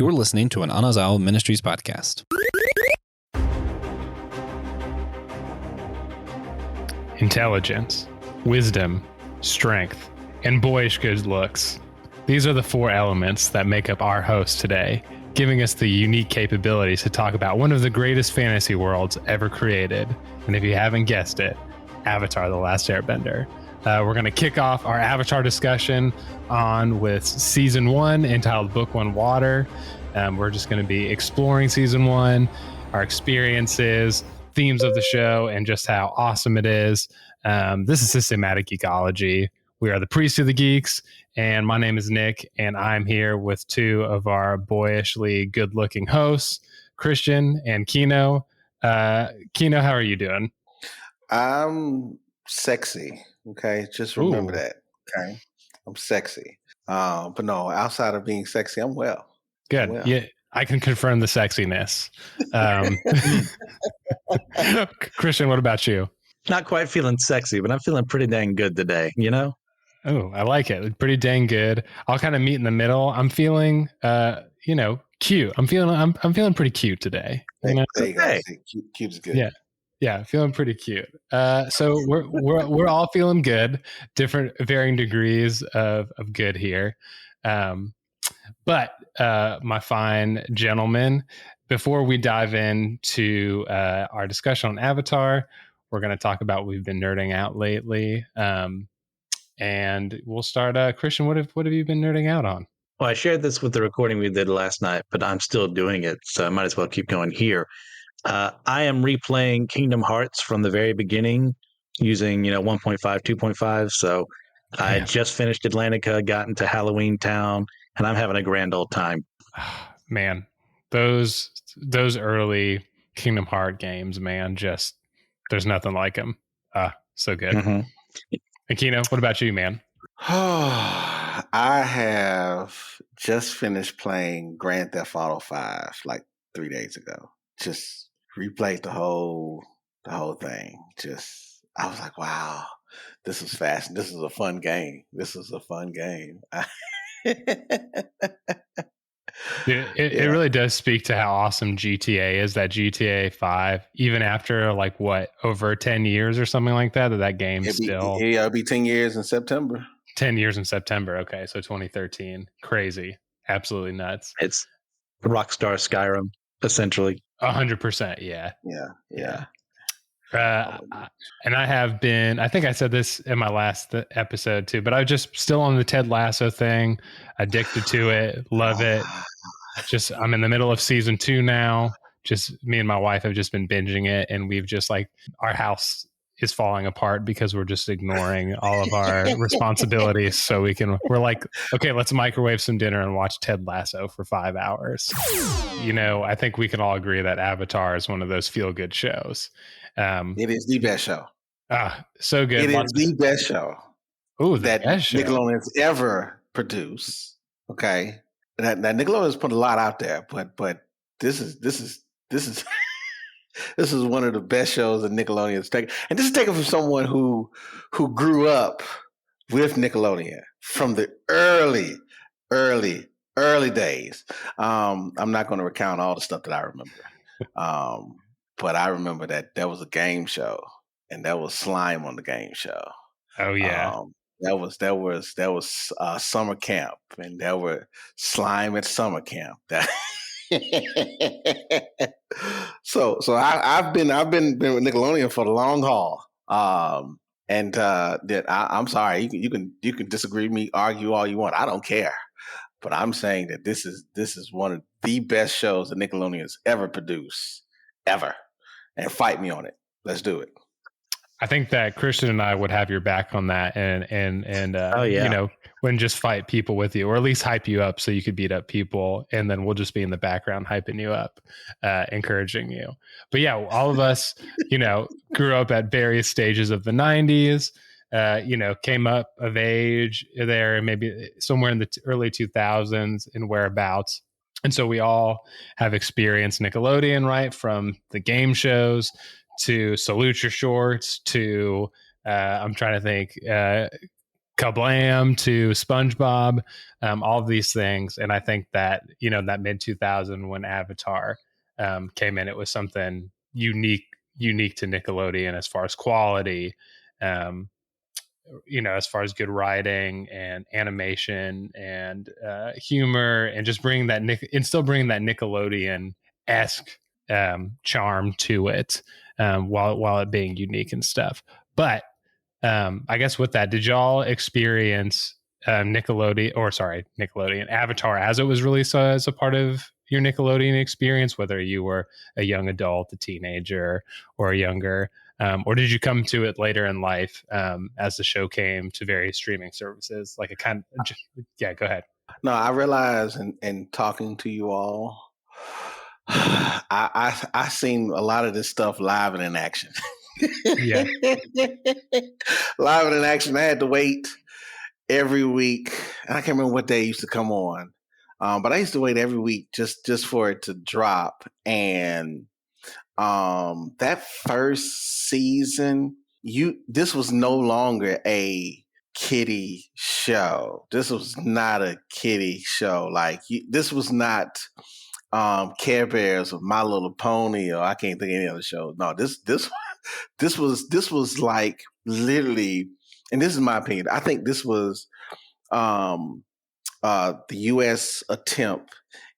You're listening to an Anazao Ministries podcast. Intelligence, wisdom, strength, and boyish good looks. These are the four elements that make up our host today, giving us the unique capabilities to talk about one of the greatest fantasy worlds ever created. And if you haven't guessed it, Avatar: The Last Airbender. We're going to kick off our Avatar discussion on with Season 1 entitled Book 1 Water. We're just going to be exploring Season 1, our experiences, themes of the show, and just how awesome it is. This is Systematic Geekology. We are the Priest of the Geeks, and my name is Nick, and I'm here with two of our boyishly good-looking hosts, Christian and Keno. Keno, how are you doing? I'm sexy. Okay, just remember that. Okay, I'm sexy. But no, outside of being sexy, I'm well. Good. I'm well. Yeah, I can confirm the sexiness. Christian, what about you? Not quite feeling sexy, but I'm feeling pretty dang good today, you know? Oh, I like it. Pretty dang good. I'll kind of meet in the middle. I'm feeling, cute. I'm feeling pretty cute today. There you go. Hey. Cute is good. Yeah, feeling pretty cute. So we're all feeling good. Different, varying degrees of good here. But my fine gentlemen, before we dive into our discussion on Avatar, we're going to talk about what we've been nerding out lately. And we'll start. Christian, what have you been nerding out on? Well, I shared this with the recording we did last night, but I'm still doing it, so I might as well keep going here. I am replaying Kingdom Hearts from the very beginning using, 1.5, 2.5. So I just finished Atlantica, got into Halloween Town, and I'm having a grand old time. Man, those early Kingdom Hearts games, man, just there's nothing like them. So good. Mm-hmm. Akino, what about you, man? I have just finished playing Grand Theft Auto 5 like 3 days ago. Just replayed the whole thing. I was like, wow, this is fast. This is a fun game. It really does speak to how awesome GTA is. That GTA 5, even after over 10 years or something like that, that game it'll be 10 years in September. 10 years in September. Okay, so 2013. Crazy, absolutely nuts. It's Rockstar Skyrim, essentially. 100%. Yeah. And I have been, I think I said this in my last episode too, but I'm just still on the Ted Lasso thing, addicted to it, love it. I'm in the middle of season 2 now. Just me and my wife have just been binging it, and we've just our house is falling apart because we're just ignoring all of our responsibilities. So we're like, okay, let's microwave some dinner and watch Ted Lasso for 5 hours. I think we can all agree that Avatar is one of those feel-good shows. It is the best show. So good. It is the best show. That Nickelodeon's ever produced. Okay, that Nickelodeon's put a lot out there, but this is this is one of the best shows that Nickelodeon's taken, and this is taken from someone who grew up with Nickelodeon from the early days. I'm not going to recount all the stuff that I remember. But I remember that there was a game show, and there was slime on the game show. Oh yeah, there was summer camp, and there were slime at summer camp. So I've been with Nickelodeon for the long haul. And I'm sorry, you can disagree with me, argue all you want. I don't care, but I'm saying that this is one of the best shows that Nickelodeon has ever produced, ever. And fight me on it. Let's do it. I think that Christian and I would have your back on that, and wouldn't just fight people with you, or at least hype you up so you could beat up people, and then we'll just be in the background hyping you up, encouraging you. But yeah, all of us, grew up at various stages of the 90s, came up of age there, maybe somewhere in the early 2000s and whereabouts. And so we all have experienced Nickelodeon, right? From the game shows to Salute Your Shorts to, I'm trying to think, Kablam to SpongeBob, all of these things. And I think that, that mid 2000 when Avatar came in, it was something unique to Nickelodeon as far as quality, as far as good writing and animation and humor, and just bringing that still bringing that Nickelodeon-esque charm to it, while it being unique and stuff. But I guess with that, did y'all experience Nickelodeon Avatar as it was released as a part of your Nickelodeon experience, whether you were a young adult, a teenager, or younger? Or did you come to it later in life as the show came to various streaming services? Like yeah, go ahead. No, I realize in talking to you all, I seen a lot of this stuff live and in action. Yeah. Live and in action. I had to wait every week. I can't remember what day it used to come on. But I used to wait every week just for it to drop. And that first season, this was no longer a kiddie show. This was not a kiddie show. Like this was not Care Bears or My Little Pony, or I can't think of any other show. No, this was like literally, and this is my opinion. I think this was the U.S. attempt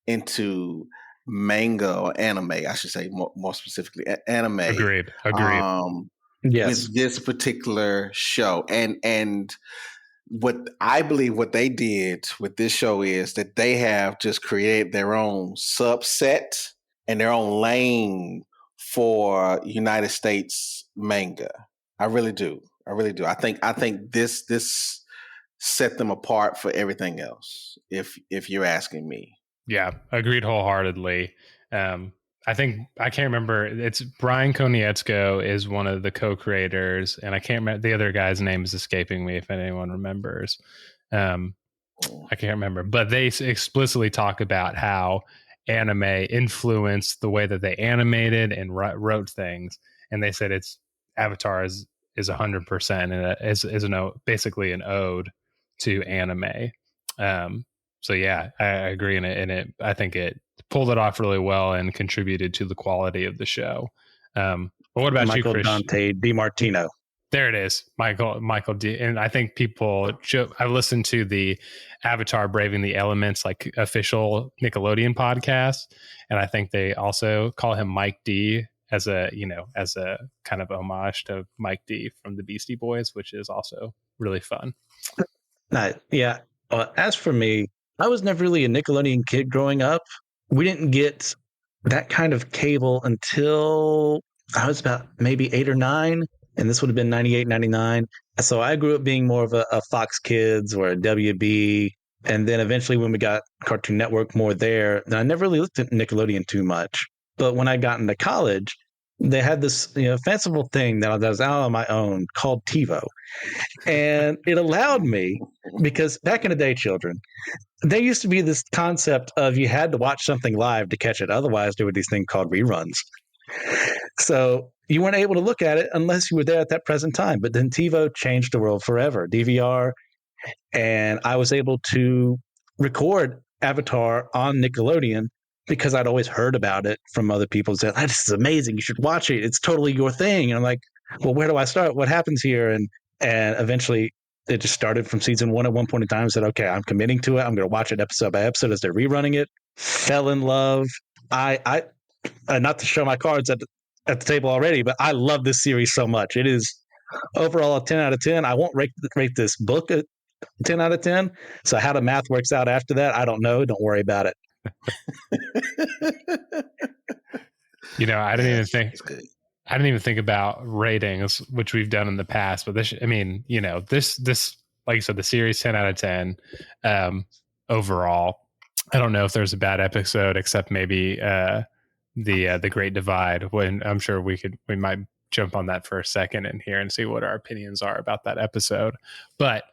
into manga or anime, I should say more specifically anime. Agreed. Yes. With this particular show, and what I believe what they did with this show is that they have just created their own subset and their own lane for United States manga. I really do. I think this set them apart for everything else, if you're asking me. Yeah, agreed wholeheartedly. I think, I can't remember, it's Brian Konietzko is one of the co-creators, and I can't remember, the other guy's name is escaping me if anyone remembers. I can't remember, but they explicitly talk about how anime influenced the way that they animated and wrote things, and they said Avatar is 100% and basically an ode to anime. So yeah, I agree in it, and I think it pulled it off really well and contributed to the quality of the show. But what about Michael you, Chris? Dante DiMartino? There it is, Michael D. And I think I listened to the Avatar Braving the Elements, like official Nickelodeon podcast, and I think they also call him Mike D as a kind of homage to Mike D from the Beastie Boys, which is also really fun. Yeah. As for me, I was never really a Nickelodeon kid growing up. We didn't get that kind of cable until I was about maybe 8 or 9, and this would have been 98, 99. So I grew up being more of a Fox Kids or a WB, and then eventually when we got Cartoon Network more there, then I never really looked at Nickelodeon too much. But when I got into college, they had this fanciful thing that I was out on my own called TiVo. And it allowed me, because back in the day, children, there used to be this concept of you had to watch something live to catch it. Otherwise, there were these things called reruns. So you weren't able to look at it unless you were there at that present time. But then TiVo changed the world forever, DVR. And I was able to record Avatar on Nickelodeon because I'd always heard about it from other people. Said, "This is amazing. You should watch it. It's totally your thing." And I'm like, "Well, where do I start? What happens here?" And eventually it just started from season 1 at one point in time. I said, okay, I'm committing to it. I'm going to watch it episode by episode as they're rerunning it. Fell in love. I not to show my cards at the table already, but I love this series so much. It is overall a 10 out of 10. I won't rate this book a 10 out of 10. So how the math works out after that, I don't know. Don't worry about it. I didn't even think about ratings, which we've done in the past, but this, like you said, the series 10 out of 10 overall. I don't know if there's a bad episode except maybe the Great Divide, when I'm sure we might jump on that for a second in here and see what our opinions are about that episode. But,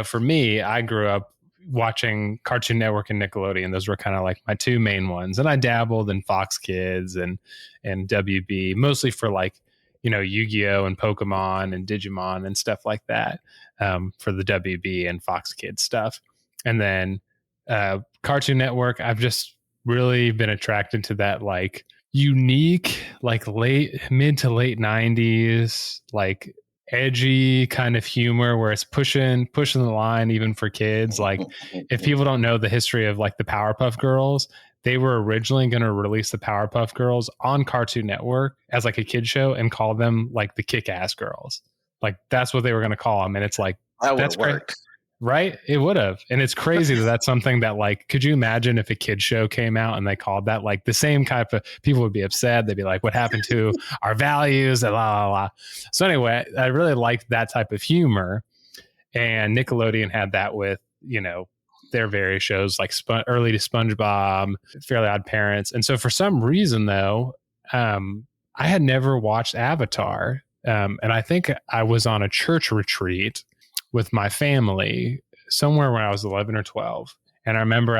for me, I grew up watching Cartoon Network and Nickelodeon. Those were kind of like my two main ones. And I dabbled in Fox Kids and WB, mostly for Yu-Gi-Oh and Pokemon and Digimon and stuff like that. for the WB and Fox Kids stuff. And then Cartoon Network, I've just really been attracted to that like unique, like mid to late 90s, like edgy kind of humor where it's pushing the line even for kids. Like if people don't know the history of like the Powerpuff Girls, they were originally going to release the Powerpuff Girls on Cartoon Network as like a kid show and call them like the Kick-Ass Girls. Like that's what they were going to call them. And it's like, that would have worked. Right? It would have. And it's crazy that that's something that like, could you imagine if a kid show came out and they called that like the same type of people would be upset. They'd be like, what happened to our values? And blah, blah, blah. So anyway, I really liked that type of humor. And Nickelodeon had that with, you know, their various shows like early to SpongeBob, Fairly Odd Parents. And so for some reason though, I had never watched Avatar. And I think I was on a church retreat with my family somewhere when I was 11 or 12. And I remember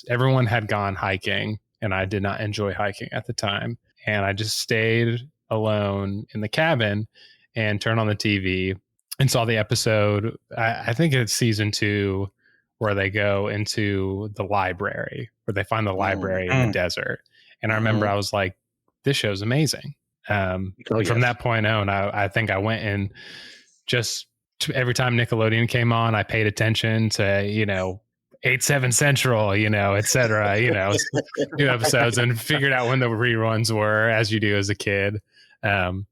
everyone had gone hiking and I did not enjoy hiking at the time. And I just stayed alone in the cabin and turned on the TV and saw the episode. I think it's season 2 where they go into the library, where they find the library in the desert. And I remember I was like, this show's amazing. From that point on, I think I went and just every time Nickelodeon came on, I paid attention to, you know, 8/7 Central, you know, et cetera, you know, new episodes and figured out when the reruns were, as you do as a kid, and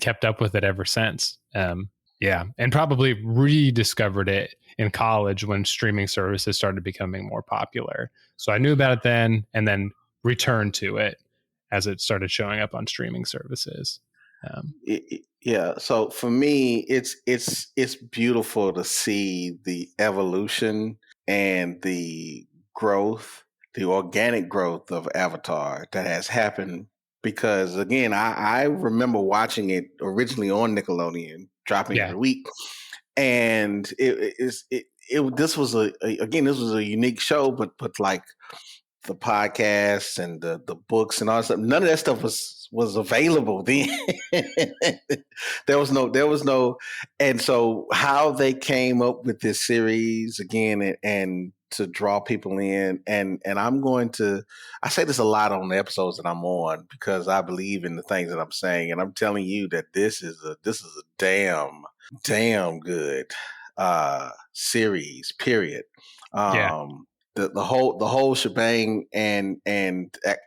kept up with it ever since. Yeah. And probably rediscovered it in college when streaming services started becoming more popular. So I knew about it then and then returned to it as it started showing up on streaming services. Yeah. So for me, it's beautiful to see the evolution and the growth, the organic growth of Avatar that has happened. Because again, I remember watching it originally on Nickelodeon, dropping every week, and this was a unique show, but like the podcasts and the books and all that stuff, none of that stuff was available then. there was no, and so how they came up with this series again and to draw people in, and I say this a lot on the episodes that I'm on because I believe in the things that I'm saying, and I'm telling you that this is a damn good series, period. The whole shebang, and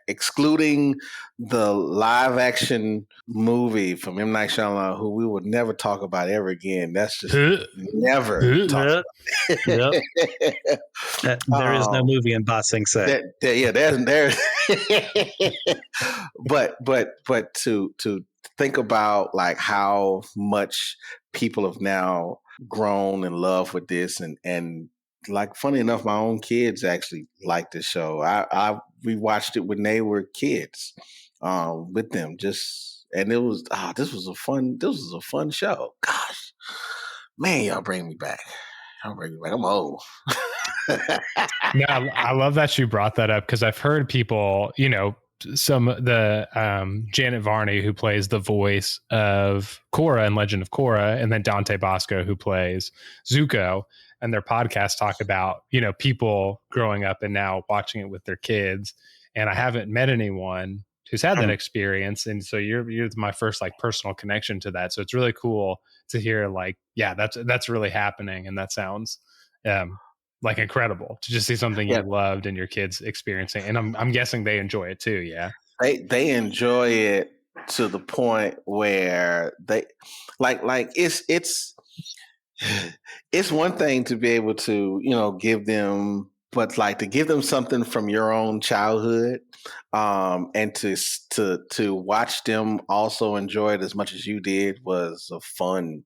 excluding the live action movie from M. Night Shyamalan, who we would never talk about ever again. That's just never talk about. There is no movie in Ba Sing Se. There's but to think about like how much people have now grown in love with this, and like, funny enough, my own kids actually like this show. We watched it when they were kids, with them. And it was this was a fun show. Gosh, man, y'all bring me back. I'm old. No, I love that you brought that up because I've heard people, you know, Janet Varney, who plays the voice of Korra in Legend of Korra, and then Dante Bosco, who plays Zuko, and their podcast talk about, you know, people growing up and now watching it with their kids. And I haven't met anyone who's had that experience. And so you're my first like personal connection to that. So it's really cool to hear like, yeah, that's really happening. And that sounds like incredible to just see something you loved and your kids experiencing. And I'm guessing they enjoy it too. Yeah. They enjoy it to the point where they like it's one thing to be able to, you know, give them, but like to give them something from your own childhood, and to watch them also enjoy it as much as you did was a fun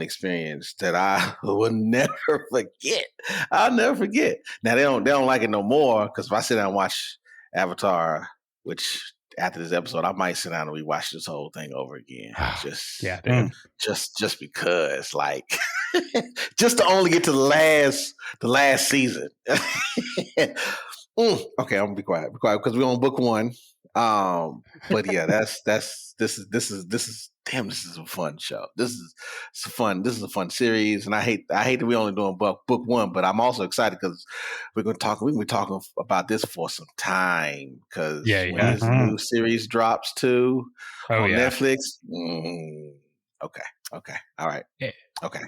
experience that I will never forget. I'll never forget. Now they don't like it no more, because if I sit down and watch Avatar, which after this episode, I might sit down and rewatch this whole thing over again. Just because, like, just to only get to the last season. Okay, I'm gonna be quiet because we're on book 1. But yeah, this is damn. This is a fun show. This is a fun series, and I hate that we only doing book one, but I'm also excited because we're gonna be talking about this for some time because when this new series drops too on Netflix. Okay, all right. Okay.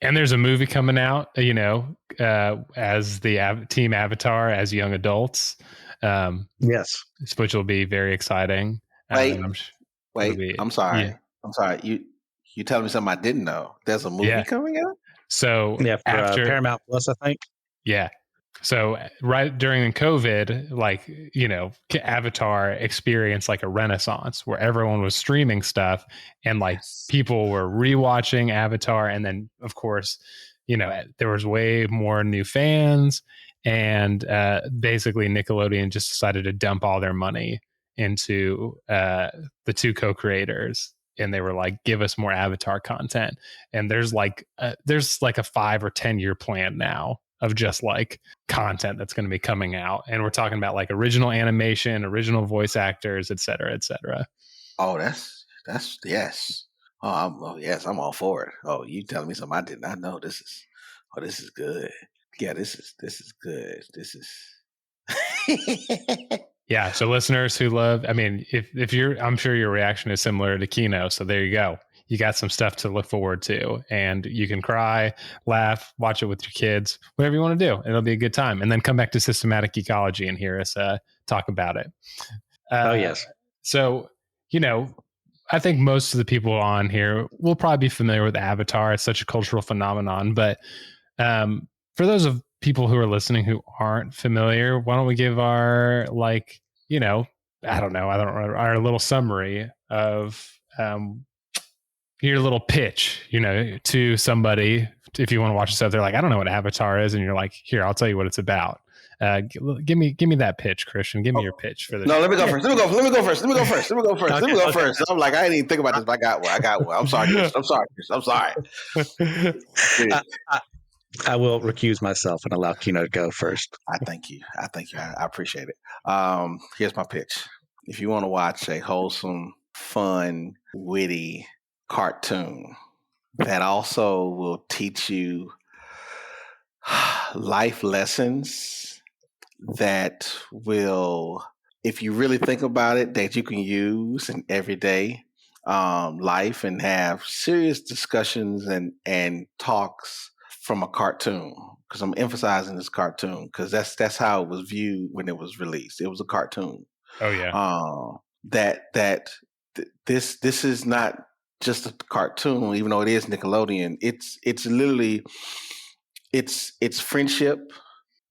And there's a movie coming out, as the Team Avatar as young adults. Yes. Which will be very exciting. Wait, I'm sorry. Yeah. I'm sorry. You telling me something I didn't know? There's a movie coming out? So after Paramount Plus, I think. Yeah. So right during COVID, Avatar experienced like a renaissance where everyone was streaming stuff and people were rewatching Avatar. And then of course, there was way more new fans and basically Nickelodeon just decided to dump all their money into the two co-creators. And they were like, give us more Avatar content. And there's like a 5 or 10 year plan now of just like content that's going to be coming out. And we're talking about like original animation, original voice actors, et cetera, et cetera. Oh, that's yes. Yes, I'm all for it. Oh, you telling me something I did not know. This is good. Yeah, this is good. This is Yeah, so listeners who love, if you're, I'm sure your reaction is similar to Keno. So there you go. You got some stuff to look forward to, and you can cry, laugh, watch it with your kids, whatever you want to do. It'll be a good time. And then come back to Systematic Ecology and hear us talk about it. Yes. So, I think most of the people on here will probably be familiar with Avatar. It's such a cultural phenomenon. But for those of people who are listening who aren't familiar, why don't we give our our little summary of your little pitch, to somebody. If you want to watch this stuff, they're like, I don't know what Avatar is, and you're like, here, I'll tell you what it's about. Give me that pitch, Christian. Give me your pitch for this. No, let me go first. Let me go first. I'm like, I didn't even think about this, but I got one. I'm sorry, Chris. I'm sorry. I will recuse myself and allow Keno to go first. I thank you. I appreciate it. Here's my pitch. If you want to watch a wholesome, fun, witty cartoon that also will teach you life lessons that will, if you really think about it, that you can use in everyday life and have serious discussions and talks from a cartoon, because I'm emphasizing this cartoon because that's how it was viewed when it was released. It was a cartoon. Oh yeah. This is not just a cartoon, even though it is Nickelodeon. It's literally it's friendship,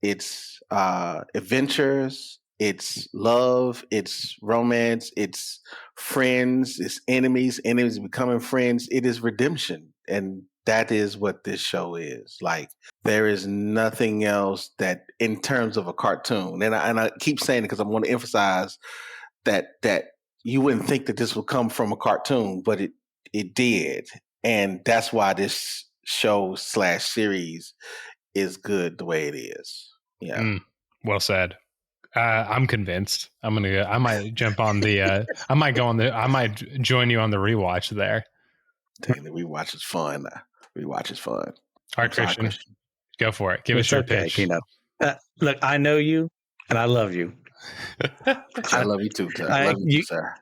it's adventures, it's love, it's romance, it's friends, it's enemies becoming friends. It is redemption, and that is what this show is. Like, there is nothing else that, in terms of a cartoon, and I keep saying it because I want to emphasize that you wouldn't think that this would come from a cartoon, but it did, and that's why this show / series is good the way it is. Yeah. Well said. I'm convinced. I might jump on the. I might join you on the rewatch there. Dang, the rewatch is fun. All right, Christian, go for it. Give us your pitch. Look, I know you, and I love you. I love you too, sir. I love you, sir.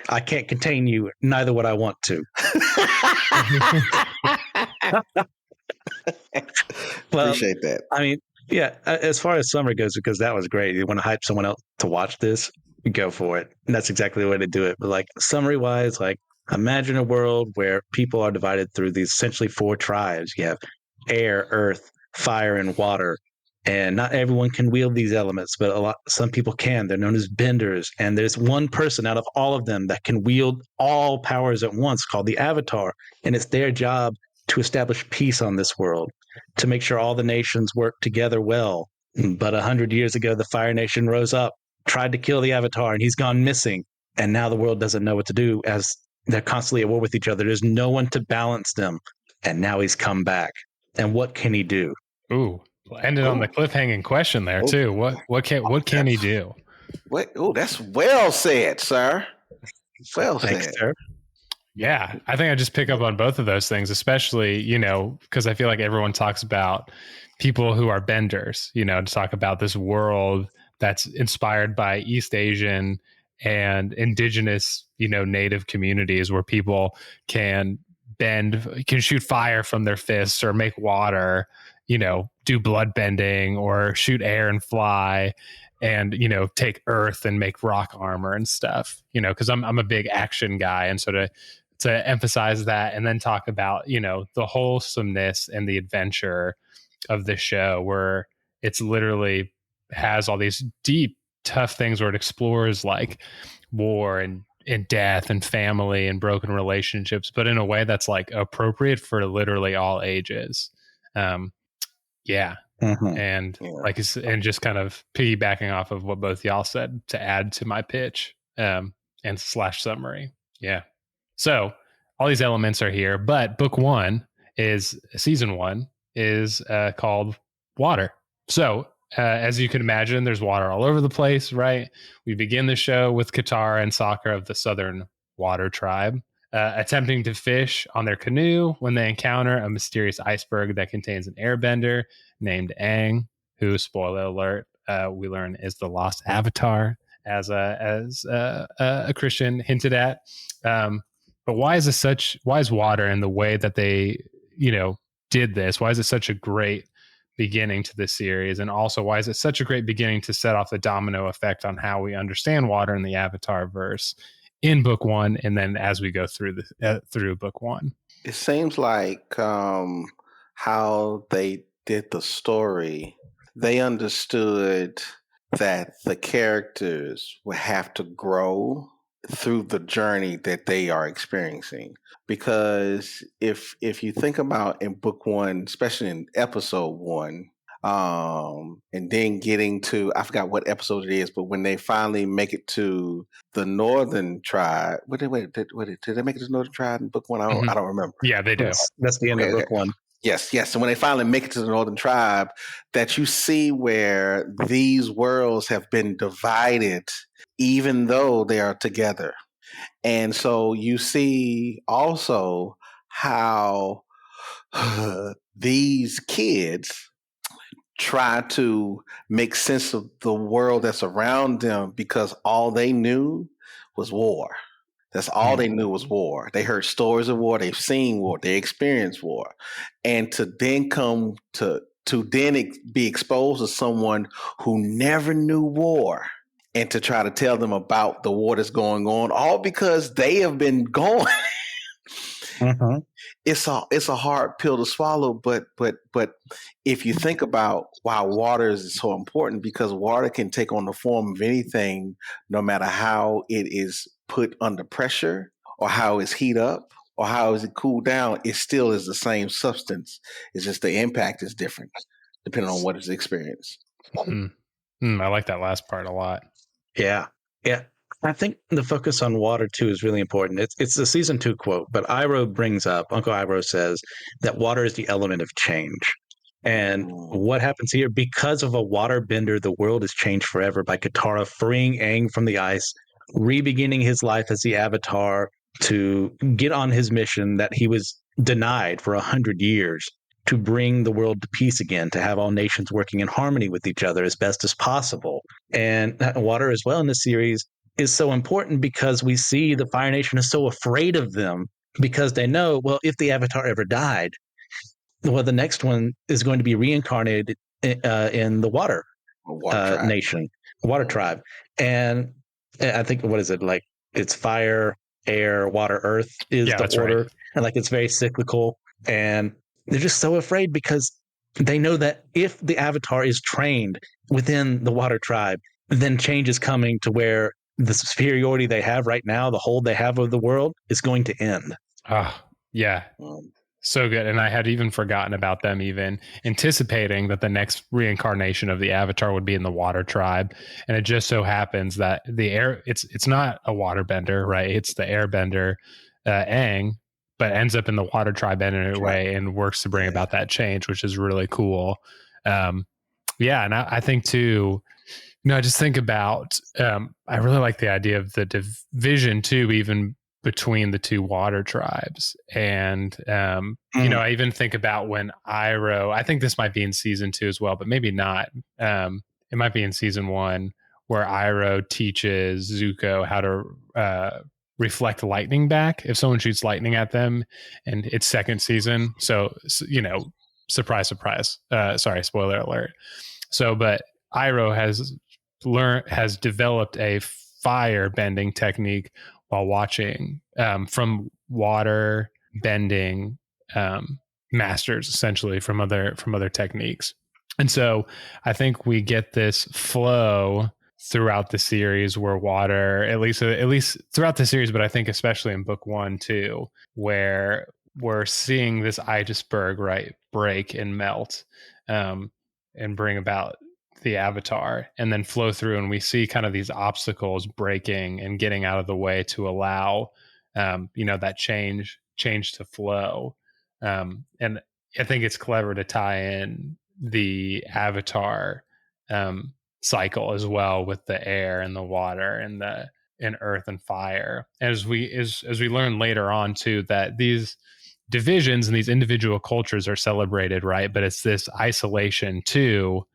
I can't contain you. Neither would I want to. Well, appreciate that. I mean, yeah, as far as summer goes, because that was great. You want to hype someone else to watch this, go for it. And that's exactly the way to do it. But like summary wise, like imagine a world where people are divided through these essentially 4 tribes. You have air, earth, fire, and water. And not everyone can wield these elements, but some people can. They're known as benders. And there's one person out of all of them that can wield all powers at once, called the Avatar. And it's their job to establish peace on this world, to make sure all the nations work together well. But 100 years ago, the Fire Nation rose up, tried to kill the Avatar, and he's gone missing. And now the world doesn't know what to do, as they're constantly at war with each other. There's no one to balance them. And now he's come back. And what can he do? Ooh, ended on the cliffhanging question there too. What can he do? What? Oh, that's well said, sir. Well Thanks, said. sir. Yeah, I think I just pick up on both of those things, especially, because I feel like everyone talks about people who are benders, to talk about this world that's inspired by East Asian and indigenous, native communities where people can shoot fire from their fists or make water, do blood bending or shoot air and fly and, take earth and make rock armor and stuff, because I'm a big action guy. And so to emphasize that and then talk about, the wholesomeness and the adventure of the show where it's literally has all these deep, tough things where it explores like war and death and family and broken relationships, but in a way that's like appropriate for literally all ages. Yeah. Mm-hmm. And and just kind of piggybacking off of what both y'all said to add to my pitch and / summary. Yeah. So all these elements are here, but season 1 is called Water. So as you can imagine, there's water all over the place, right? We begin the show with Katara and Sokka of the Southern Water Tribe attempting to fish on their canoe when they encounter a mysterious iceberg that contains an airbender named Aang, who, spoiler alert, we learn is the lost avatar, as a Christian hinted at. But why is water and the way that they, did this? Why is it such a great beginning to this series? And also, why is it such a great beginning to set off the domino effect on how we understand water in the Avatar verse in book 1, and then as we go through through book 1? It seems like how they did the story, they understood that the characters would have to grow through the journey that they are experiencing. Because if you think about in book 1, especially in episode 1, and then getting to, I forgot what episode it is, but when they finally make it to the Northern Tribe, did they make it to the Northern Tribe in book 1? I don't remember. Yeah, they do. Yes, that's the end of book 1. Yes. And when they finally make it to the Northern Tribe, that you see where these worlds have been divided, even though they are together. And so you see also how these kids try to make sense of the world that's around them because all they knew was war. That's all they knew was war. They heard stories of war. They've seen war. They experienced war. And to then come to then be exposed to someone who never knew war and to try to tell them about the war that's going on, all because they have been going. Mm-hmm. It's a hard pill to swallow, but if you think about why water is so important, because water can take on the form of anything, no matter how it is put under pressure or how it's heat up or how is it cooled down, it still is the same substance. It's just the impact is different depending on what is experienced. I like that last part a lot. Yeah. I think the focus on water too is really important. It's the season 2 quote, but Uncle Iroh says that water is the element of change. And what happens here? Because of a water bender, the world is changed forever by Katara freeing Aang from the ice, re-beginning his life as the Avatar to get on his mission that he was denied for 100 years, to bring the world to peace again, to have all nations working in harmony with each other as best as possible. And water as well in the series is so important because we see the Fire Nation is so afraid of them because they know, well, if the Avatar ever died, well, the next one is going to be reincarnated in the Water Nation, Water Tribe. And I think, what is it? Like, it's fire, air, water, earth is the order. Right. And like, it's very cyclical. And they're just so afraid because they know that if the Avatar is trained within the Water Tribe, then change is coming to where the superiority they have right now, the hold they have of the world, is going to end. Yeah. So good. And I had even forgotten about them even anticipating that the next reincarnation of the Avatar would be in the Water Tribe. And it just so happens that it's not a waterbender, right? It's the airbender, Aang, but ends up in the Water Tribe anyway and works to bring about that change, which is really cool. And I think too, No, just think about, I really like the idea of the division too, even between the two water tribes. And, I even think about when Iroh, I think this might be in season 2 as well, but maybe not. It might be in season 1 where Iroh teaches Zuko how to reflect lightning back if someone shoots lightning at them, and it's second season. So surprise, surprise. Sorry, spoiler alert. So, but Iroh has developed a fire bending technique while watching from water bending masters, essentially from other techniques. And so I think we get this flow throughout the series where water, at least throughout the series, but I think especially in book 1 too, where we're seeing this iceberg break and melt and bring about the Avatar, and then flow through, and we see kind of these obstacles breaking and getting out of the way to allow that change to flow. And I think it's clever to tie in the Avatar cycle as well with the air and the water and earth and fire, as we learn later on too, that these divisions and these individual cultures are celebrated, right? But it's this isolation too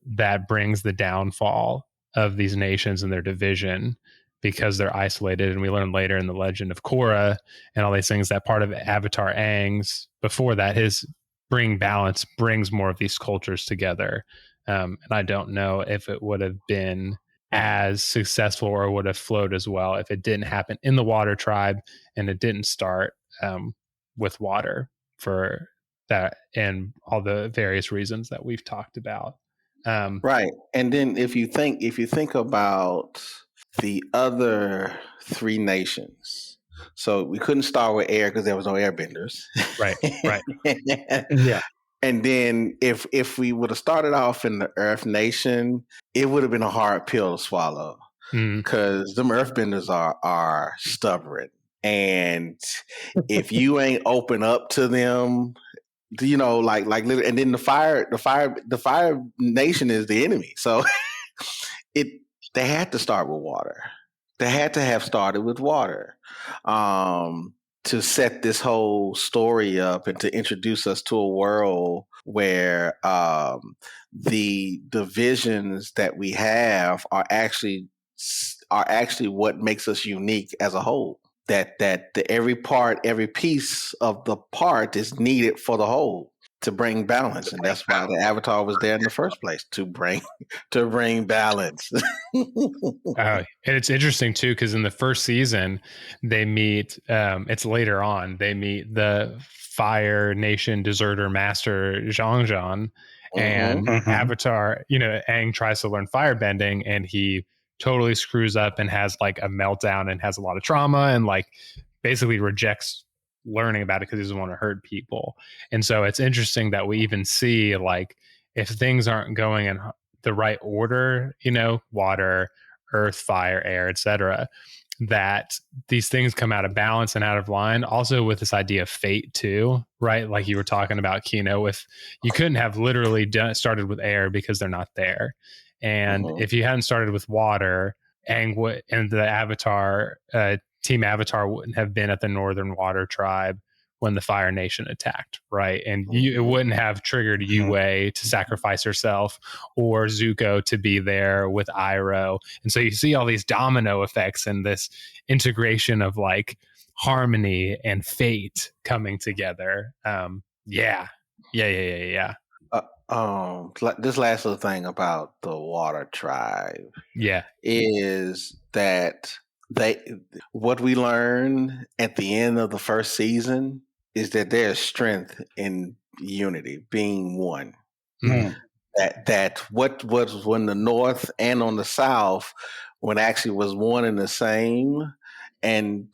that brings the downfall of these nations and their division, because they're isolated. And we learn later in the legend of Korra and all these things that part of Avatar Aang's, before that, his bring balance brings more of these cultures together. And I don't know if it would have been as successful or would have flowed as well if it didn't happen in the water tribe and it didn't start with water, for that and all the various reasons that we've talked about. Right. And then if you think about the other 3 nations, so we couldn't start with air because there was no airbenders. Right. Yeah. And then if we would have started off in the Earth Nation, it would have been a hard pill to swallow, because them Earthbenders are stubborn, and if you ain't open up to them, like and then the fire nation is the enemy. So they had to start with water. They had to have started with water to set this whole story up and to introduce us to a world where the divisions that we have are actually what makes us unique as a whole. That every piece of the part is needed for the whole to bring balance, and that's why the Avatar was there in the first place, to bring balance. And it's interesting too, because in the first season they meet. It's later on they meet the Fire Nation deserter master Zhang, and Avatar. Aang tries to learn firebending, and he totally screws up and has like a meltdown and has a lot of trauma and like basically rejects learning about it because he doesn't want to hurt people. And so it's interesting that we even see, like, if things aren't going in the right order, water, earth, fire, air, etc., that these things come out of balance and out of line. Also with this idea of fate too, right? Like you were talking about, Keno, you couldn't have literally started with air because they're not there. And if you hadn't started with water, and the Avatar, Team Avatar wouldn't have been at the Northern Water Tribe when the Fire Nation attacked, right? And it wouldn't have triggered Yue to sacrifice herself, or Zuko to be there with Iroh. And so you see all these domino effects and this integration of like harmony and fate coming together. Yeah. This last little thing about the Water Tribe, is that what we learn at the end of the first season is that there's strength in unity, being one. That what was when the North and on the South, when actually was one and the same, and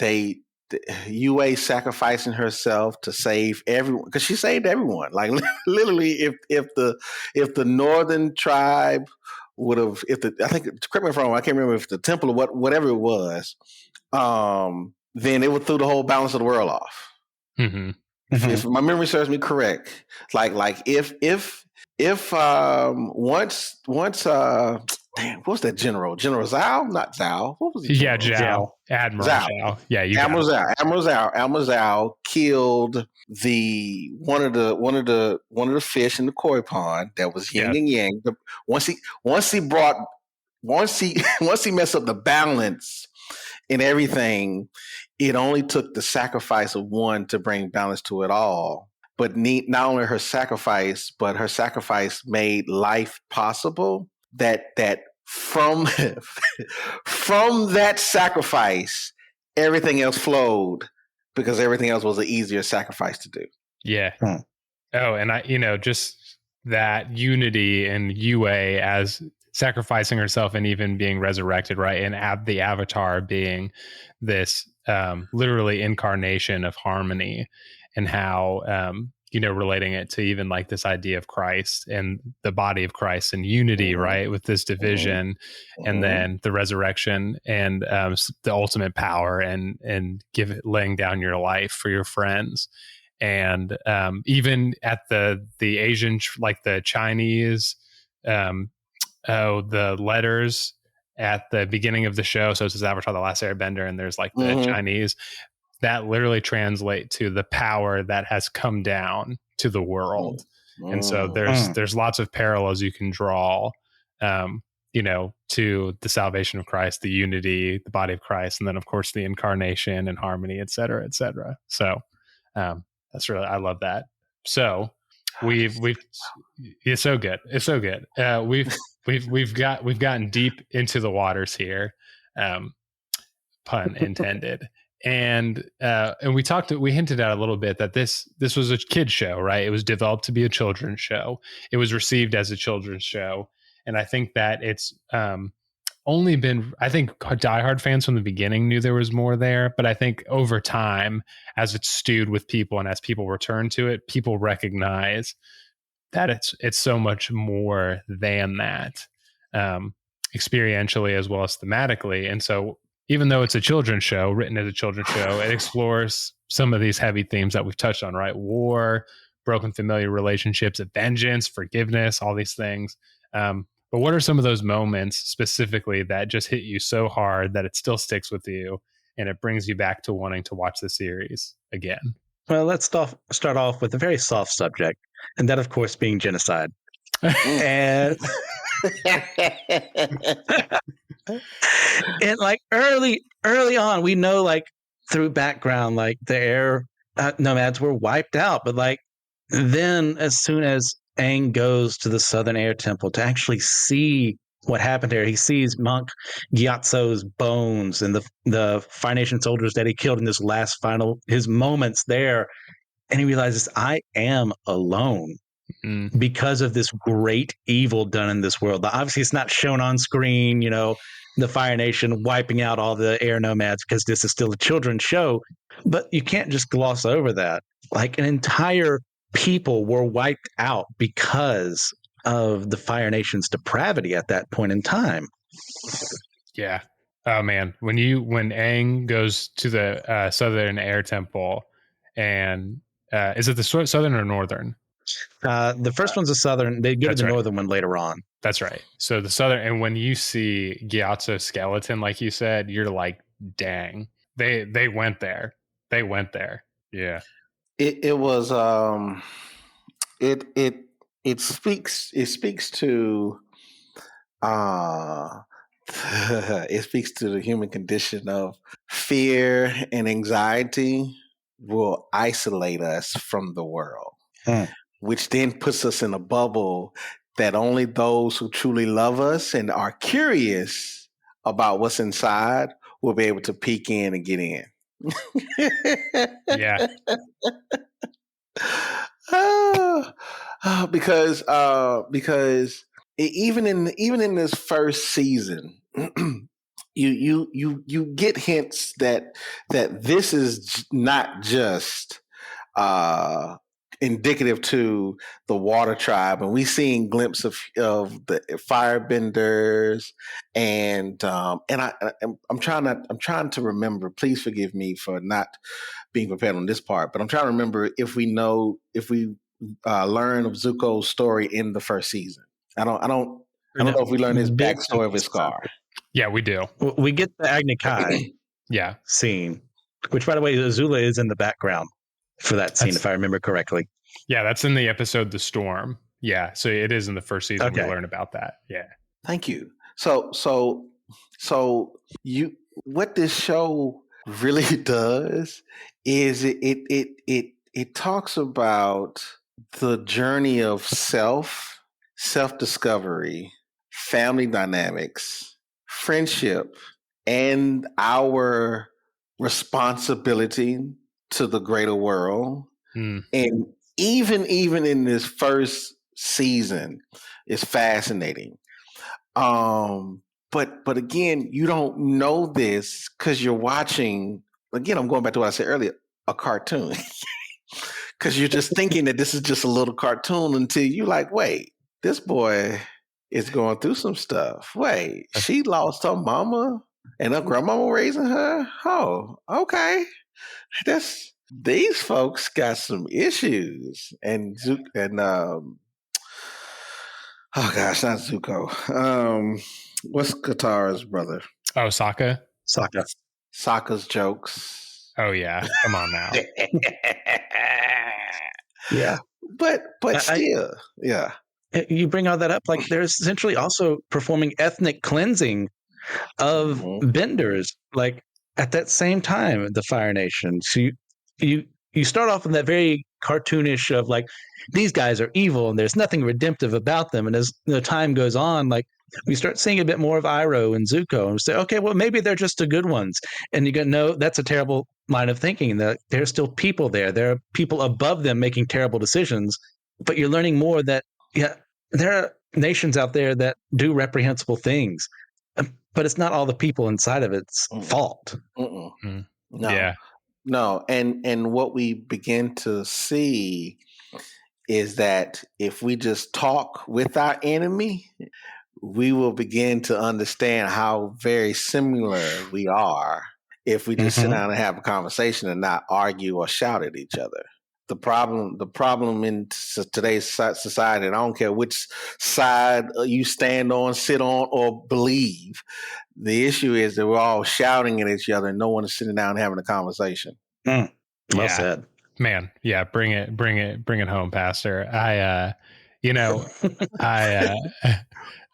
Yue sacrificing herself to save everyone, because she saved everyone. Like literally, if the Northern tribe would have, I think, correct me if I'm wrong, I can't remember if the temple or whatever it was, then it would throw the whole balance of the world off. If my memory serves me correct, like if once damn, what was that general? General Zhao? Not Zhao. What was he? Yeah, Zhao. Admiral Zhao. Yeah, you got it. Admiral Zhao killed one of the fish in the koi pond that was yin and yang. Once he messed up the balance in everything, it only took the sacrifice of one to bring balance to it all. But not only her sacrifice, but her sacrifice made life possible. That from that sacrifice, everything else flowed because everything else was an easier sacrifice to do. Yeah. Oh, and just that unity and Yue as sacrificing herself and even being resurrected, right? And the Avatar being this literally incarnation of harmony, and how relating it to even like this idea of Christ and the body of Christ and unity, right, with this division, and then the resurrection and the ultimate power and laying down your life for your friends. And even at the Asian, like the Chinese, the letters at the beginning of the show. So it says Avatar: The Last Airbender, and there's like the Chinese that literally translate to the power that has come down to the world. And so there's lots of parallels you can draw, to the salvation of Christ, the unity, the body of Christ, and then of course the incarnation and harmony, et cetera, et cetera. So I love that. So it's so good. It's so good. We've gotten deep into the waters here, pun intended. And we hinted at a little bit that this was a kid's show, right? It was developed to be a children's show. It was received as a children's show. And I think that it's only been, I think diehard fans from the beginning knew there was more there, but I think over time, as it's stewed with people and as people return to it, people recognize that it's so much more than that, experientially as well as thematically. And so even though it's a children's show, written as a children's show, it explores some of these heavy themes that we've touched on, right? War, broken familiar relationships, vengeance, forgiveness, all these things. But what are some of those moments specifically that just hit you so hard that it still sticks with you and it brings you back to wanting to watch the series again? Well, let's start off with a very soft subject, and that, of course, being genocide. And and like early on, we know, like through background, like the air nomads were wiped out, but like then as soon as Aang goes to the Southern Air Temple to actually see what happened there, he sees Monk Gyatso's bones and the Fire Nation soldiers that he killed in this his moments there, and he realizes, I am alone because of this great evil done in this world. Obviously, it's not shown on screen, the Fire Nation wiping out all the air nomads, because this is still a children's show, but you can't just gloss over that. Like an entire people were wiped out because of the Fire Nation's depravity at that point in time. Yeah. Oh man, when Aang goes to the Southern Air Temple, and is it the Southern or Northern? The first one's a Southern. They go to the Northern one later on. That's right. So the Southern, and when you see Gyatso's skeleton, like you said, you're like, dang, they went there. They went there. Yeah. It was it speaks to it speaks to the human condition of fear and anxiety will isolate us from the world, which then puts us in a bubble that only those who truly love us and are curious about what's inside will be able to peek in and get in. Yeah. Because even in this first season, you get hints that this is not just indicative to the Water Tribe, and we seeing glimpse of the Firebenders, and I'm trying to remember. Please forgive me for not being prepared on this part, but I'm trying to remember if we learn of Zuko's story in the first season. I don't know if we learn his backstory of his scar. Yeah, we do. We get the Agni Kai scene, which, by the way, Azula is in the background for that scene, if I remember correctly. Yeah, that's in the episode The Storm. Yeah, so it is in the first season. We learn about that. Yeah. Thank you. So what this show really does is it talks about the journey of self-discovery, family dynamics, friendship, and our responsibility to the greater world. And even in this first season, it's fascinating. But again, you don't know this because you're watching. Again, I'm going back to what I said earlier, a cartoon. Because you're just thinking that this is just a little cartoon until you're like, wait, this boy is going through some stuff. Wait, she lost her mama and her grandmama raising her? Oh, okay. These folks got some issues. And oh gosh, not Zuko. What's Katara's brother? Oh, Sokka. Sokka's jokes. Oh yeah, come on now. Yeah, but still, yeah. You bring all that up, like they're essentially also performing ethnic cleansing of benders, like at that same time, the Fire Nation. So you start off in that very cartoonish of like these guys are evil and there's nothing redemptive about them, and as the time goes on, like we start seeing a bit more of Iroh and Zuko, and we say, okay, well maybe they're just the good ones, and you go, no, that's a terrible line of thinking. That there's still people there are people above them making terrible decisions, but you're learning more that there are nations out there that do reprehensible things, but it's not all the people inside of its fault. No, and what we begin to see is that if we just talk with our enemy, we will begin to understand how very similar we are if we just sit down and have a conversation and not argue or shout at each other. The problem in today's society, and I don't care which side you stand on, sit on, or believe, the issue is that we're all shouting at each other and no one is sitting down and having a conversation. Well said. Man, yeah, bring it home, Pastor.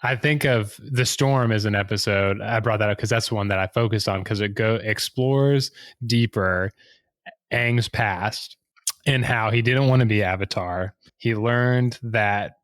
I think of The Storm as an episode. I brought that up because that's the one that I focused on, because it explores deeper Aang's past and how he didn't want to be Avatar. He learned that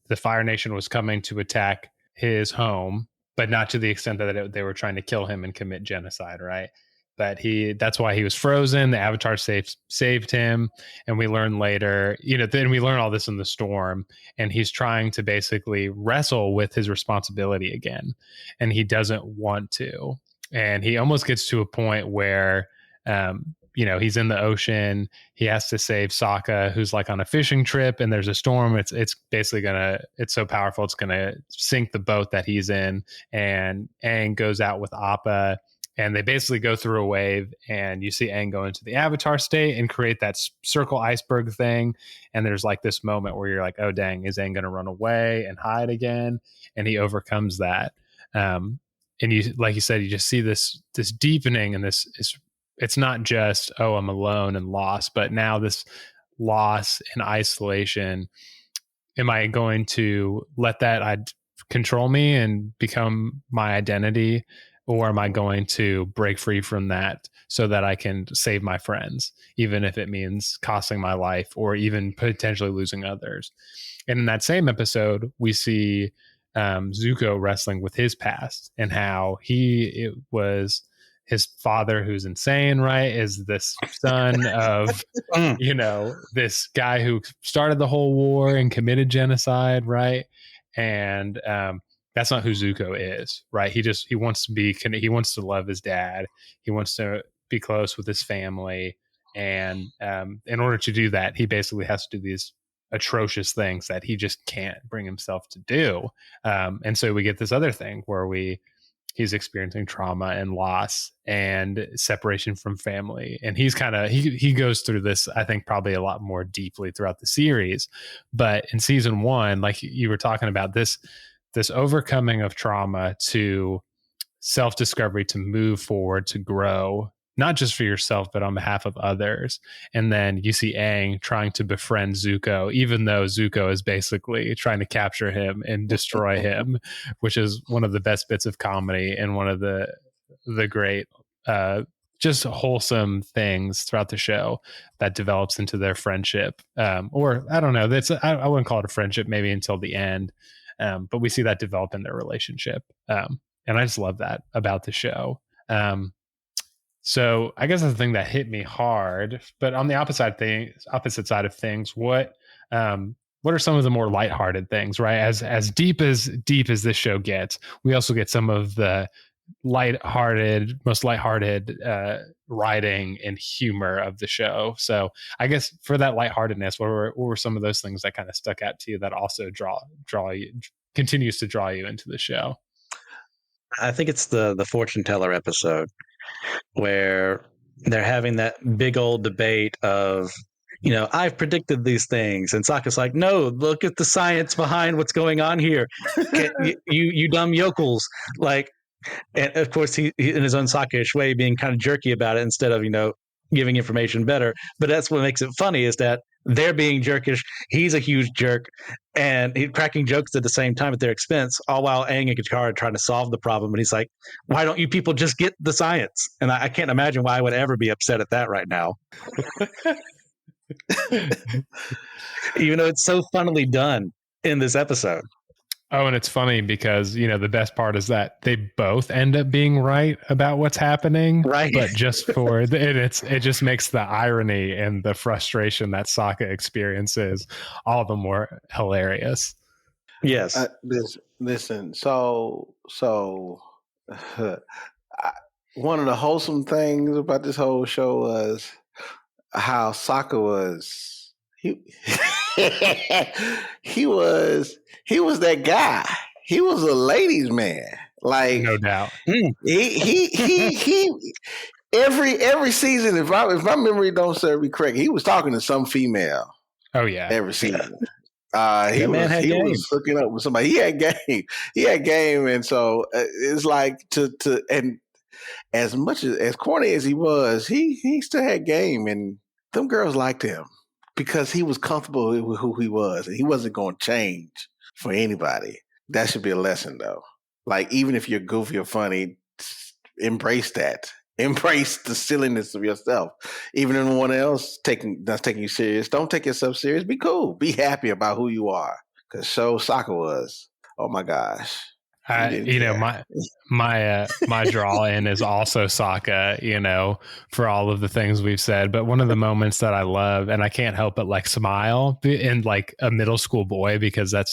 the Fire Nation was coming to attack his home, but not to the extent that they were trying to kill him and commit genocide, right? But that's why he was frozen. The Avatar saved him. And we learn later, then we learn all this in The Storm, and he's trying to basically wrestle with his responsibility again. And he doesn't want to. And he almost gets to a point where, he's in the ocean. He has to save Sokka, who's like on a fishing trip, and there's a storm. It's basically it's so powerful, it's gonna sink the boat that he's in. And Aang goes out with Appa, and they basically go through a wave, and you see Aang go into the Avatar state and create that circle iceberg thing. And there's like this moment where you're like, oh dang, is Aang gonna run away and hide again? And he overcomes that. And you, like you said, you just see this deepening, and it's not just, oh, I'm alone and lost, but now this loss and isolation. Am I going to let that control me and become my identity? Or am I going to break free from that so that I can save my friends, even if it means costing my life or even potentially losing others? And in that same episode, we see Zuko wrestling with his past and how it was his father, who's insane, right, is this son of, this guy who started the whole war and committed genocide, right? And that's not who Zuko is, right? He wants to love his dad. He wants to be close with his family. And in order to do that, he basically has to do these atrocious things that he just can't bring himself to do. And so we get this other thing where he's experiencing trauma and loss and separation from family. And he's kind of, he goes through this, I think, probably a lot more deeply throughout the series. But in season 1, like you were talking about, this overcoming of trauma to self-discovery, to move forward, to grow, not just for yourself, but on behalf of others. And then you see Aang trying to befriend Zuko, even though Zuko is basically trying to capture him and destroy him, which is one of the best bits of comedy and one of the great, just wholesome things throughout the show that develops into their friendship. Or I don't know, I wouldn't call it a friendship maybe until the end. But we see that develop in their relationship. And I just love that about the show. So I guess the thing that hit me hard, but on the opposite side of things, what are some of the more lighthearted things, right? As deep as this show gets, we also get some of the most lighthearted writing and humor of the show. So I guess for that lightheartedness, what were some of those things that kind of stuck out to you that also continues to draw you into the show? I think it's the fortune teller episode where they're having that big old debate of, I've predicted these things, and Sokka's like, no, look at the science behind what's going on here. you dumb yokels. Like, and of course he in his own Sokka-ish way being kind of jerky about it instead of, giving information better. But that's what makes it funny, is that they're being jerkish, he's a huge jerk, and he's cracking jokes at the same time at their expense, all while Aang and Katara are trying to solve the problem. And he's like, why don't you people just get the science? And I can't imagine why I would ever be upset at that right now. Even though it's so funnily done in this episode. Oh, and it's funny because, the best part is that they both end up being right about what's happening. Right. But just for it just makes the irony and the frustration that Sokka experiences all the more hilarious. Yes. Listen. So one of the wholesome things about this whole show was how Sokka was. He was that guy. He was a ladies' man. Like, no doubt. He every season, if my memory don't serve me correct, he was talking to some female. Oh yeah. Every season. He was hooking up with somebody. He had game. And so it's like and as much as corny as he was, he still had game, and them girls liked him because he was comfortable with who he was, and he wasn't going to change for anybody. That should be a lesson, though. Like, even if you're goofy or funny, embrace that. Embrace the silliness of yourself. Even if anyone else that's taking you serious, don't take yourself serious. Be cool. Be happy about who you are. Because Sokka was. Oh my gosh. My draw in is also Sokka, for all of the things we've said. But one of the moments that I love, and I can't help but like smile in like a middle school boy, because I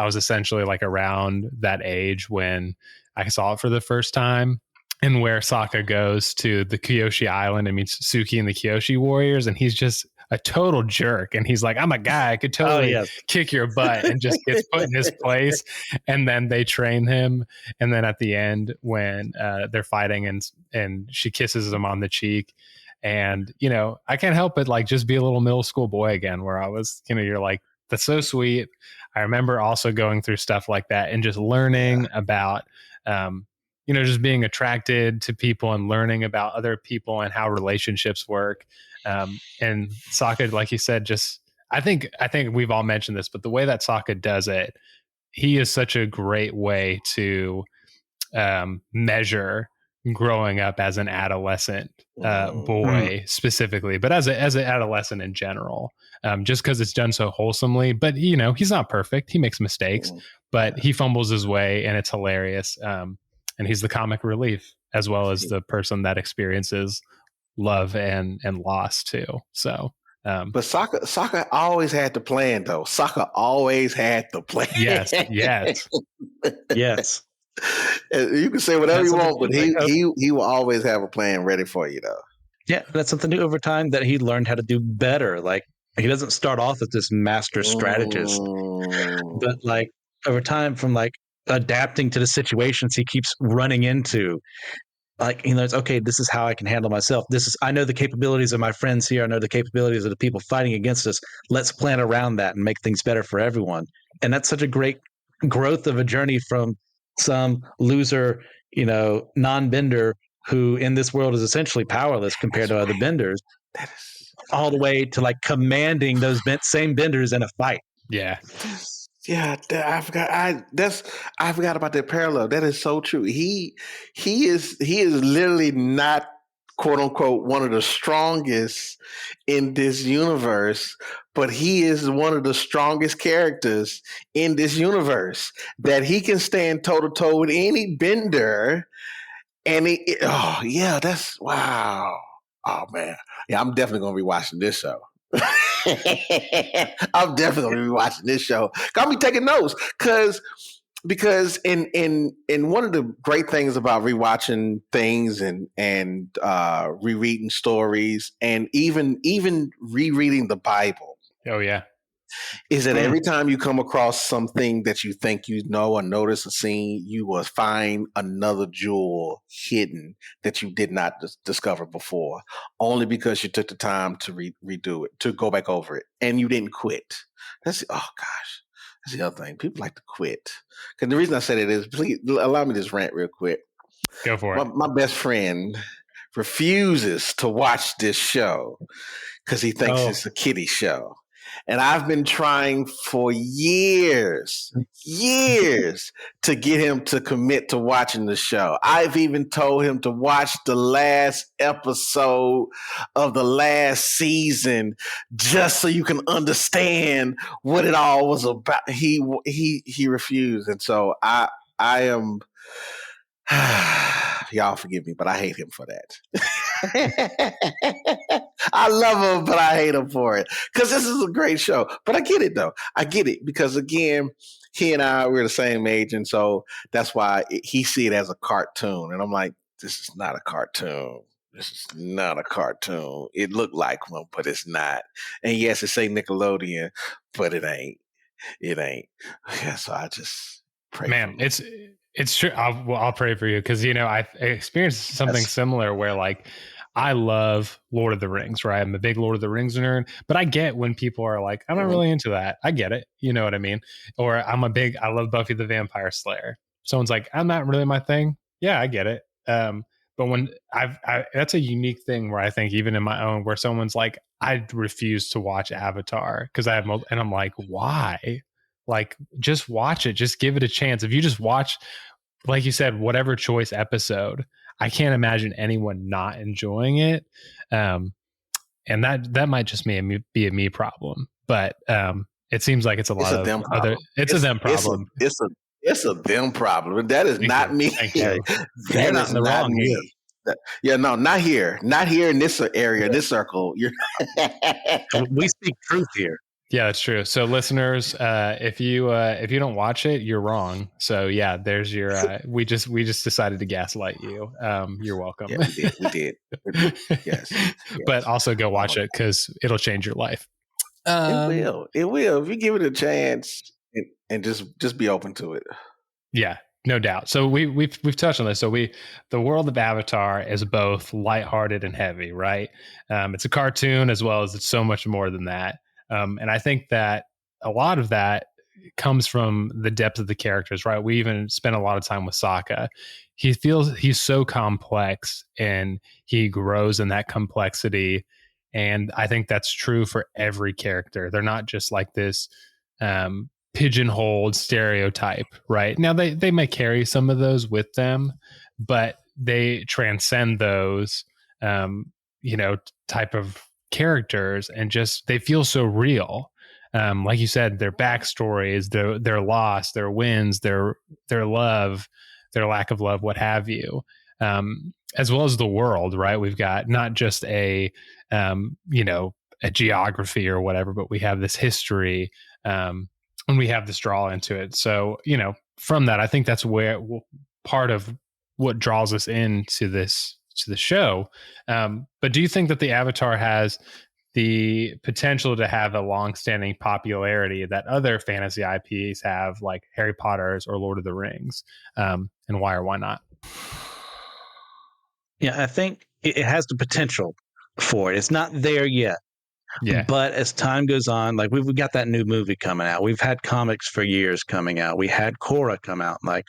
was essentially like around that age when I saw it for the first time. And where Sokka goes to the Kyoshi Island and meets Suki and the Kyoshi warriors, and he's just a total jerk. And he's like, I'm a guy, I could totally kick your butt, and just gets put in his place. And then they train him. And then at the end, when they're fighting and she kisses him on the cheek, and, I can't help but like just be a little middle school boy again, where I was, you're like, that's so sweet. I remember also going through stuff like that and just learning about, just being attracted to people and learning about other people and how relationships work. And Sokka, like you said, I think we've all mentioned this, but the way that Sokka does it, he is such a great way to measure growing up as an adolescent boy specifically, but as an adolescent in general, just because it's done so wholesomely. But, he's not perfect. He makes mistakes, but he fumbles his way, and it's hilarious. And he's the comic relief, as well as the person that experiences love and loss too. So, but Sokka always had the plan, though. Sokka always had the plan. Yes. You can say whatever you want, but he will always have a plan ready for you, though. Yeah, that's something new over time that he learned how to do better. Like, he doesn't start off as this master strategist, but like over time, from like adapting to the situations he keeps running into. Like, it's okay, this is how I can handle myself. I know the capabilities of my friends here. I know the capabilities of the people fighting against us. Let's plan around that and make things better for everyone. And that's such a great growth of a journey from some loser, non-bender who in this world is essentially powerless compared to other benders, all the way to like commanding those same benders in a fight. Yeah. Yeah, I forgot. I forgot about that parallel. That is so true. He is literally not, quote unquote, one of the strongest in this universe, but he is one of the strongest characters in this universe, that he can stand toe to toe with any bender. And oh yeah, that's wow. Oh man, yeah, I'm definitely gonna be watching this show. I'm definitely gonna be watching this show. Got me taking notes because in one of the great things about rewatching things and rereading stories and even rereading the Bible. Oh yeah. Is that every time you come across something that you think or notice a scene, you will find another jewel hidden that you did not discover before, only because you took the time to redo it, to go back over it, and you didn't quit. That's the other thing. People like to quit. Because the reason I said it is, please allow me to rant real quick. Go for it. My best friend refuses to watch this show because he thinks it's a kiddie show. And I've been trying for years to get him to commit to watching the show. I've even told him to watch the last episode of the last season just so you can understand what it all was about. He refused. And so I am, y'all forgive me, but I hate him for that. I love him, but I hate him for it because this is a great show. But I get it, though. I get it because, again, he and we're the same age. And so that's why he see it as a cartoon. And I'm like, this is not a cartoon. This is not a cartoon. It looked like one, but it's not. And yes, it say Nickelodeon, but it ain't. It ain't. Yeah, so I just pray. Man, it's true. I'll pray for you because, I experienced something similar where like, I love Lord of the Rings, right? I'm a big Lord of the Rings nerd, but I get when people are like, I'm not really into that. I get it. You know what I mean? Or I love Buffy the Vampire Slayer. Someone's like, I'm not really my thing. Yeah, I get it. But when that's a unique thing where I think even in my own, where someone's like, I refuse to watch Avatar because I have, and I'm like, why? Like, just watch it. Just give it a chance. If you just watch, like you said, whatever choice episode, I can't imagine anyone not enjoying it. And that might just be a me problem, but it seems like it's a lot of other. It's a them problem. It's a them problem. That is not me. That is not me. Yeah, no, not here. Not here in this area, this circle. We speak truth here. Yeah, that's true. So listeners, if you don't watch it, you're wrong. So yeah, there's your we just decided to gaslight you. You're welcome. Yeah, we did. Yes. But also go watch it because it'll change your life. It will. If you give it a chance and just be open to it. Yeah, no doubt. So we've touched on this. So the world of Avatar is both lighthearted and heavy, right? It's a cartoon as well as it's so much more than that. And I think that a lot of that comes from the depth of the characters, right? We even spent a lot of time with Sokka. He's so complex and he grows in that complexity. And I think that's true for every character. They're not just like this pigeonholed stereotype, right? Now they may carry some of those with them, but they transcend those, type of characters and just they feel so real. Like you said, their backstories, their loss, their wins, their love, their lack of love, what have you, as well as the world, right? We've got not just a geography or whatever, but we have this history, and we have this draw into it. So from that, I think that's where part of what draws us into the show. But do you think that the Avatar has the potential to have a long-standing popularity that other fantasy IPs have, like Harry Potter's or Lord of the Rings, and why or why not? Yeah, I think it has the potential for it. It's not there yet. Yeah. But as time goes on, like we've got that new movie coming out. We've had comics for years coming out. We had Korra come out. Like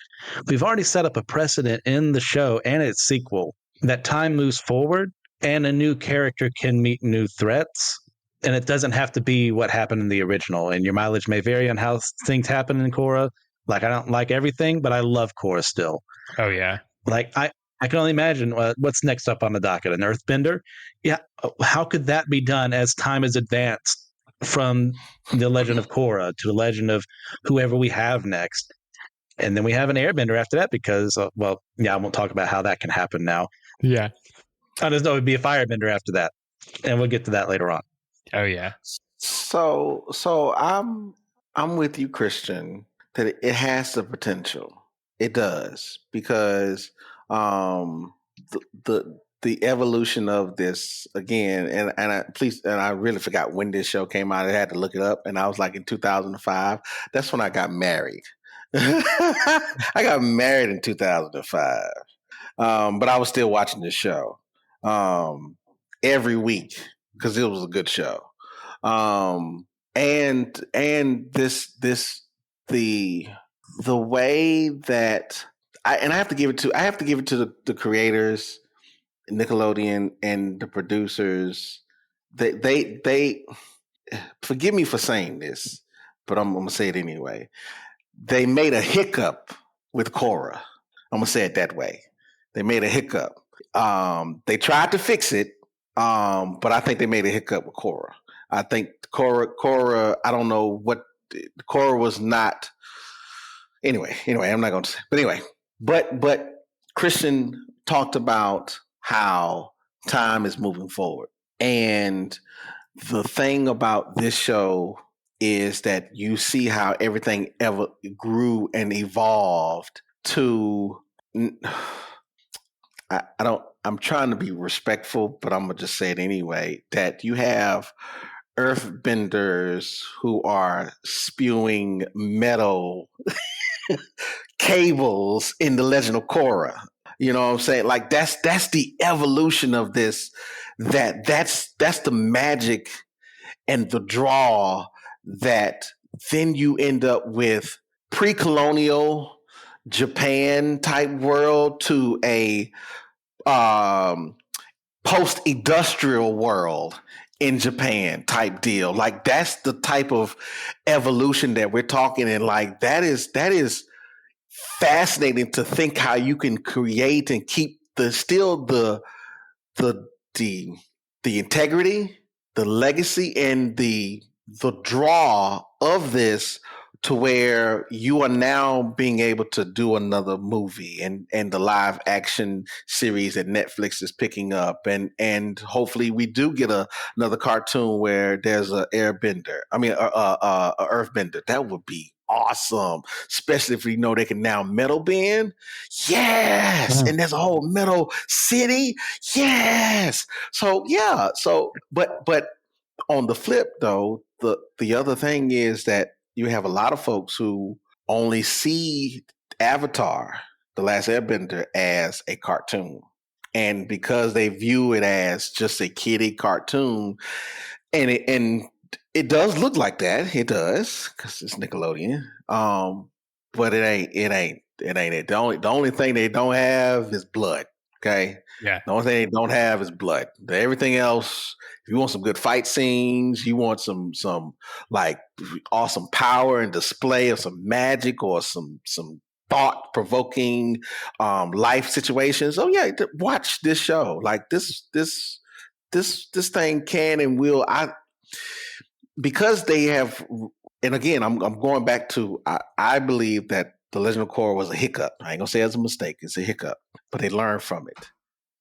we've already set up a precedent in the show and its sequel that time moves forward and a new character can meet new threats. And it doesn't have to be what happened in the original. And your mileage may vary on how things happen in Korra. Like I don't like everything, but I love Korra still. Oh yeah. Like I can only imagine what's next up on the docket. An earthbender? Yeah. How could that be done as time has advanced from the legend of Korra to the legend of whoever we have next? And then we have an airbender after that because, I won't talk about how that can happen now. Yeah. I just know it'd be a firebender after that. And we'll get to that later on. Oh, yeah. So I'm with you, Christian, that it has the potential. It does, because the evolution of this again, and I really forgot when this show came out. I had to look it up, and I was like in 2005. That's when I got married. I got married in 2005, but I was still watching this show every week because it was a good show. And the way that I have to give it to the creators, Nickelodeon, and the producers. They forgive me for saying this, but I'm gonna say it anyway. They made a hiccup with Korra. I'm gonna say it that way. They made a hiccup. They tried to fix it, but I think they made a hiccup with Korra. I think Korra. I don't know what Korra was not. Anyway, I'm not going to say. But anyway, but Christian talked about how time is moving forward, and the thing about this show is that you see how everything ever grew and evolved to. I'm trying to be respectful, but I'm gonna just say it anyway. That you have earthbenders who are spewing metal cables in the Legend of Korra. You know what I'm saying? Like that's the evolution of this. That's the magic and the draw that then you end up with pre-colonial Japan type world to a post-industrial world in Japan type deal. Like that's the type of evolution that we're talking, and like that is fascinating to think how you can create and keep the integrity, the legacy, and the draw of this to where you are now being able to do another movie and the live action series that Netflix is picking up, and hopefully we do get another cartoon where there's a airbender. I mean, a earthbender. That would be awesome, especially if we know they can now metal bend. Yes, and there's a whole metal city. Yes. So yeah. So but on the flip though, the other thing is that you have a lot of folks who only see Avatar, The Last Airbender, as a cartoon. And because they view it as just a kiddie cartoon, and it does look like that. It does, because it's Nickelodeon. But it ain't it. The only thing they don't have is blood. Okay. Yeah. The only thing they don't have is blood. Everything else, if you want some good fight scenes, you want some like awesome power and display of some magic or some thought provoking life situations. Oh yeah, watch this show. Like this thing can and will. Because they have, and again, I'm going back to I believe that The Legend of Korra was a hiccup. I ain't gonna say it's a mistake. It's a hiccup, but they learned from it.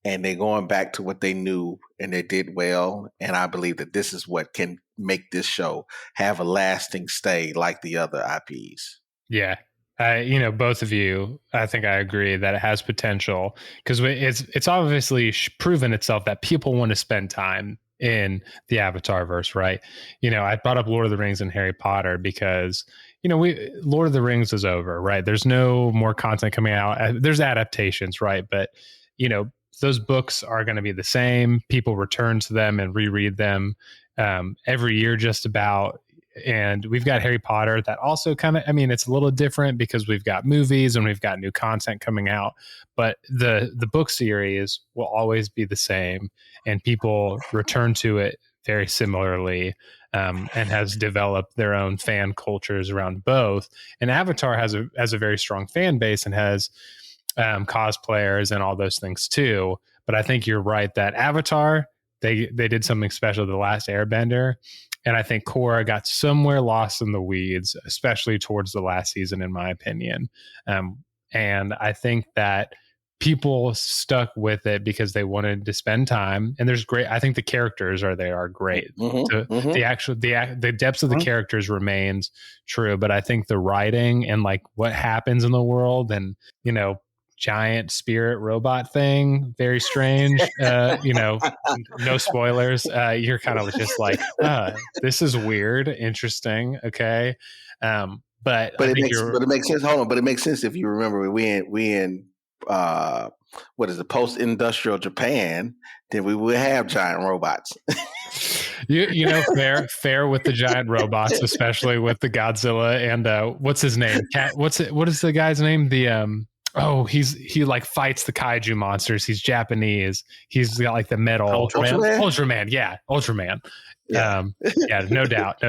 And they're going back to what they knew, and they did well. And I believe that this is what can make this show have a lasting stay like the other IPs. Yeah. Both of you, I think I agree that it has potential because it's obviously proven itself that people want to spend time in the Avatar verse, right? I brought up Lord of the Rings and Harry Potter because, Lord of the Rings is over, right? There's no more content coming out. There's adaptations, right? But, those books are going to be the same. People return to them and reread them every year, just about. And we've got Harry Potter that also kind of, it's a little different because we've got movies and we've got new content coming out, but the book series will always be the same, and people return to it very similarly, and has developed their own fan cultures around both. And Avatar has a very strong fan base and has cosplayers and all those things too. But I think you're right that Avatar, they did something special the last Airbender. And I think Korra got somewhere lost in the weeds, especially towards the last season, in my opinion. And I think that people stuck with it because they wanted to spend time. And I think the characters are great. The depths of the characters remains true, but I think the writing and like what happens in the world and, giant spirit robot thing, very strange. No spoilers. You're kind of just like, this is weird, interesting, okay. But it makes sense. Hold on, but it makes sense if you remember we in what is it, post-industrial Japan, then we would have giant robots. fair with the giant robots, especially with the Godzilla and what's his name? What is the guy's name? He like fights the kaiju monsters. He's Japanese. He's got like the metal Ultraman. Yeah, Ultraman. Yeah. No doubt.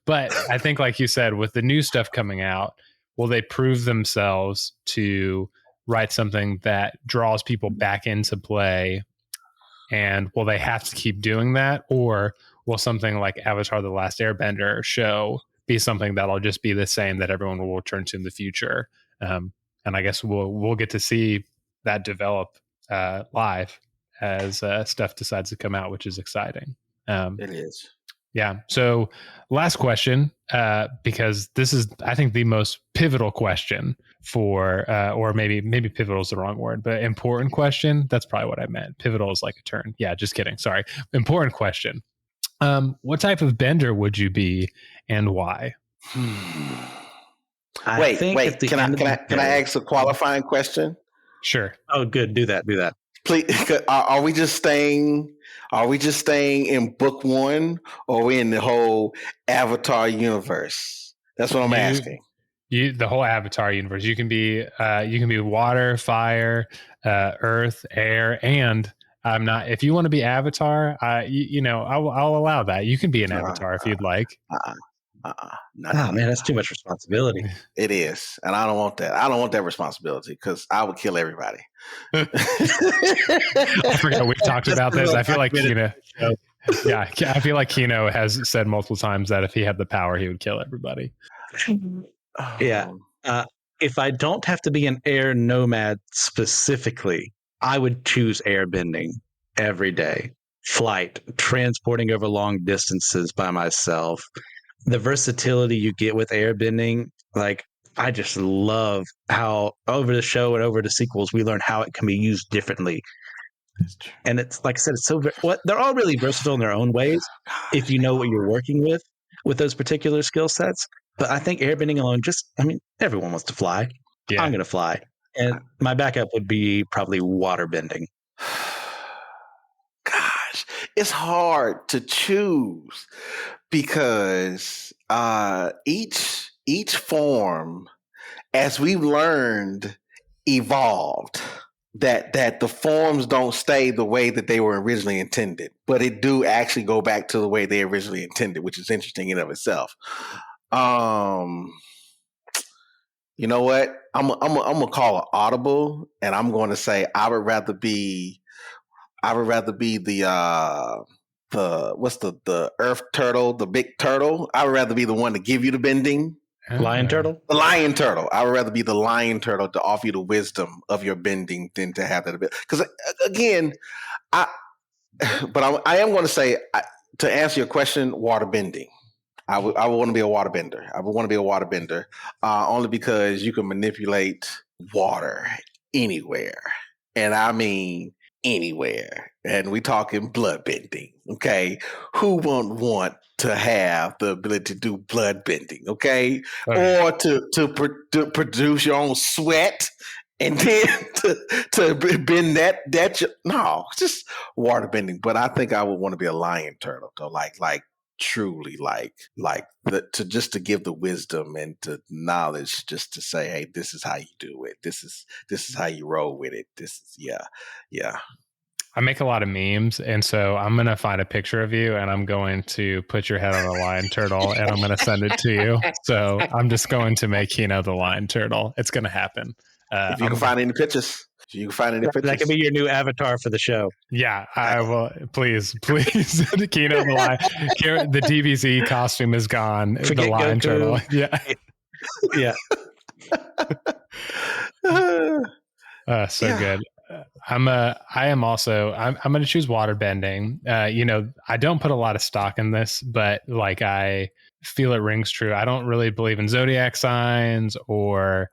But I think, like you said, with the new stuff coming out, will they prove themselves to write something that draws people back into play? And will they have to keep doing that, or will something like Avatar: The Last Airbender show be something that'll just be the same that everyone will return to in the future? And I guess we'll get to see that develop live as stuff decides to come out, which is exciting. It is. Yeah. So last question, because this is, I think, the most pivotal question for, or maybe pivotal is the wrong word, but important question. That's probably what I meant. Pivotal is like a turn. Yeah, just kidding. Sorry. Important question. What type of bender would you be and why? Wait. Can I ask a qualifying question? Sure. Oh, good. Do that. Please. Are we just staying in book one, or are we in the whole Avatar universe? That's what I'm asking. The whole Avatar universe. You can be water, fire, earth, air, and I'm not. If you want to be Avatar, I'll allow that. You can be an Avatar if you'd like. Man, that's too much responsibility. It is, and I don't want that. I don't want that responsibility because I would kill everybody. I forgot we've talked about this. I feel like I feel like Keno has said multiple times that if he had the power, he would kill everybody. Yeah. If I don't have to be an air nomad specifically, I would choose airbending every day. Flight, transporting over long distances by myself. The versatility you get with airbending, like, I just love how over the show and over the sequels, we learn how it can be used differently. And it's, like I said, it's they're all really versatile in their own ways if you know what you're working with those particular skill sets. But I think airbending alone, everyone wants to fly. Yeah. I'm going to fly. And my backup would be probably waterbending. Gosh, it's hard to choose because each form, as we've learned, evolved. That the forms don't stay the way that they were originally intended, but it do actually go back to the way they originally intended, which is interesting in of itself. You know what? I'm gonna call it audible, and I'm going to say I would rather be the what's the earth turtle, the big turtle. I would rather be the one to give you the bending. Lion turtle? The lion turtle. I would rather be the lion turtle to offer you the wisdom of your bending than to have that. Because again, I am going to say, to answer your question, water bending. I would want to be a waterbender. I would want to be a waterbender only because you can manipulate water anywhere. And I mean anywhere. and we talking blood bending. Okay, who won't want to have the ability to do blood bending? Okay, or to produce your own sweat. And then to bend that no, just water bending. But I think I would want to be a lion turtle, though, like truly, to give the wisdom and the knowledge, just to say, hey, this is how you do it. This is how you roll with it. This is yeah. I make a lot of memes, and so I'm going to find a picture of you, and I'm going to put your head on a lion turtle, and I'm going to send it to you. So I'm just going to make Keno the lion turtle. It's going to happen. If you can find any pictures. That could be your new avatar for the show. Yeah, I will. Please. Keno the lion. The DBZ costume is gone. Forget the lion Goku. Turtle. Yeah. Yeah. Good. I'm going to choose water bending. I don't put a lot of stock in this, but like I feel it rings true. I don't really believe in zodiac signs or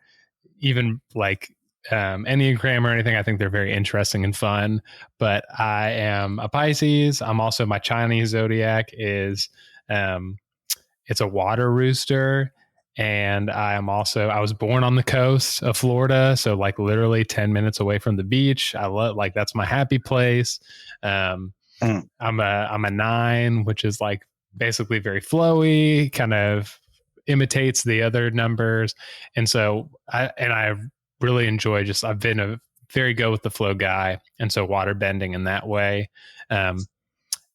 even like Enneagram or anything. I think they're very interesting and fun, but I am a Pisces. I'm also, my Chinese zodiac is it's a water rooster. And I was born on the coast of Florida. So like literally 10 minutes away from the beach. I love, like, that's my happy place. I'm a 9, which is like basically very flowy, kind of imitates the other numbers. And so I really enjoy I've been a very go with the flow guy. And so water bending in that way. And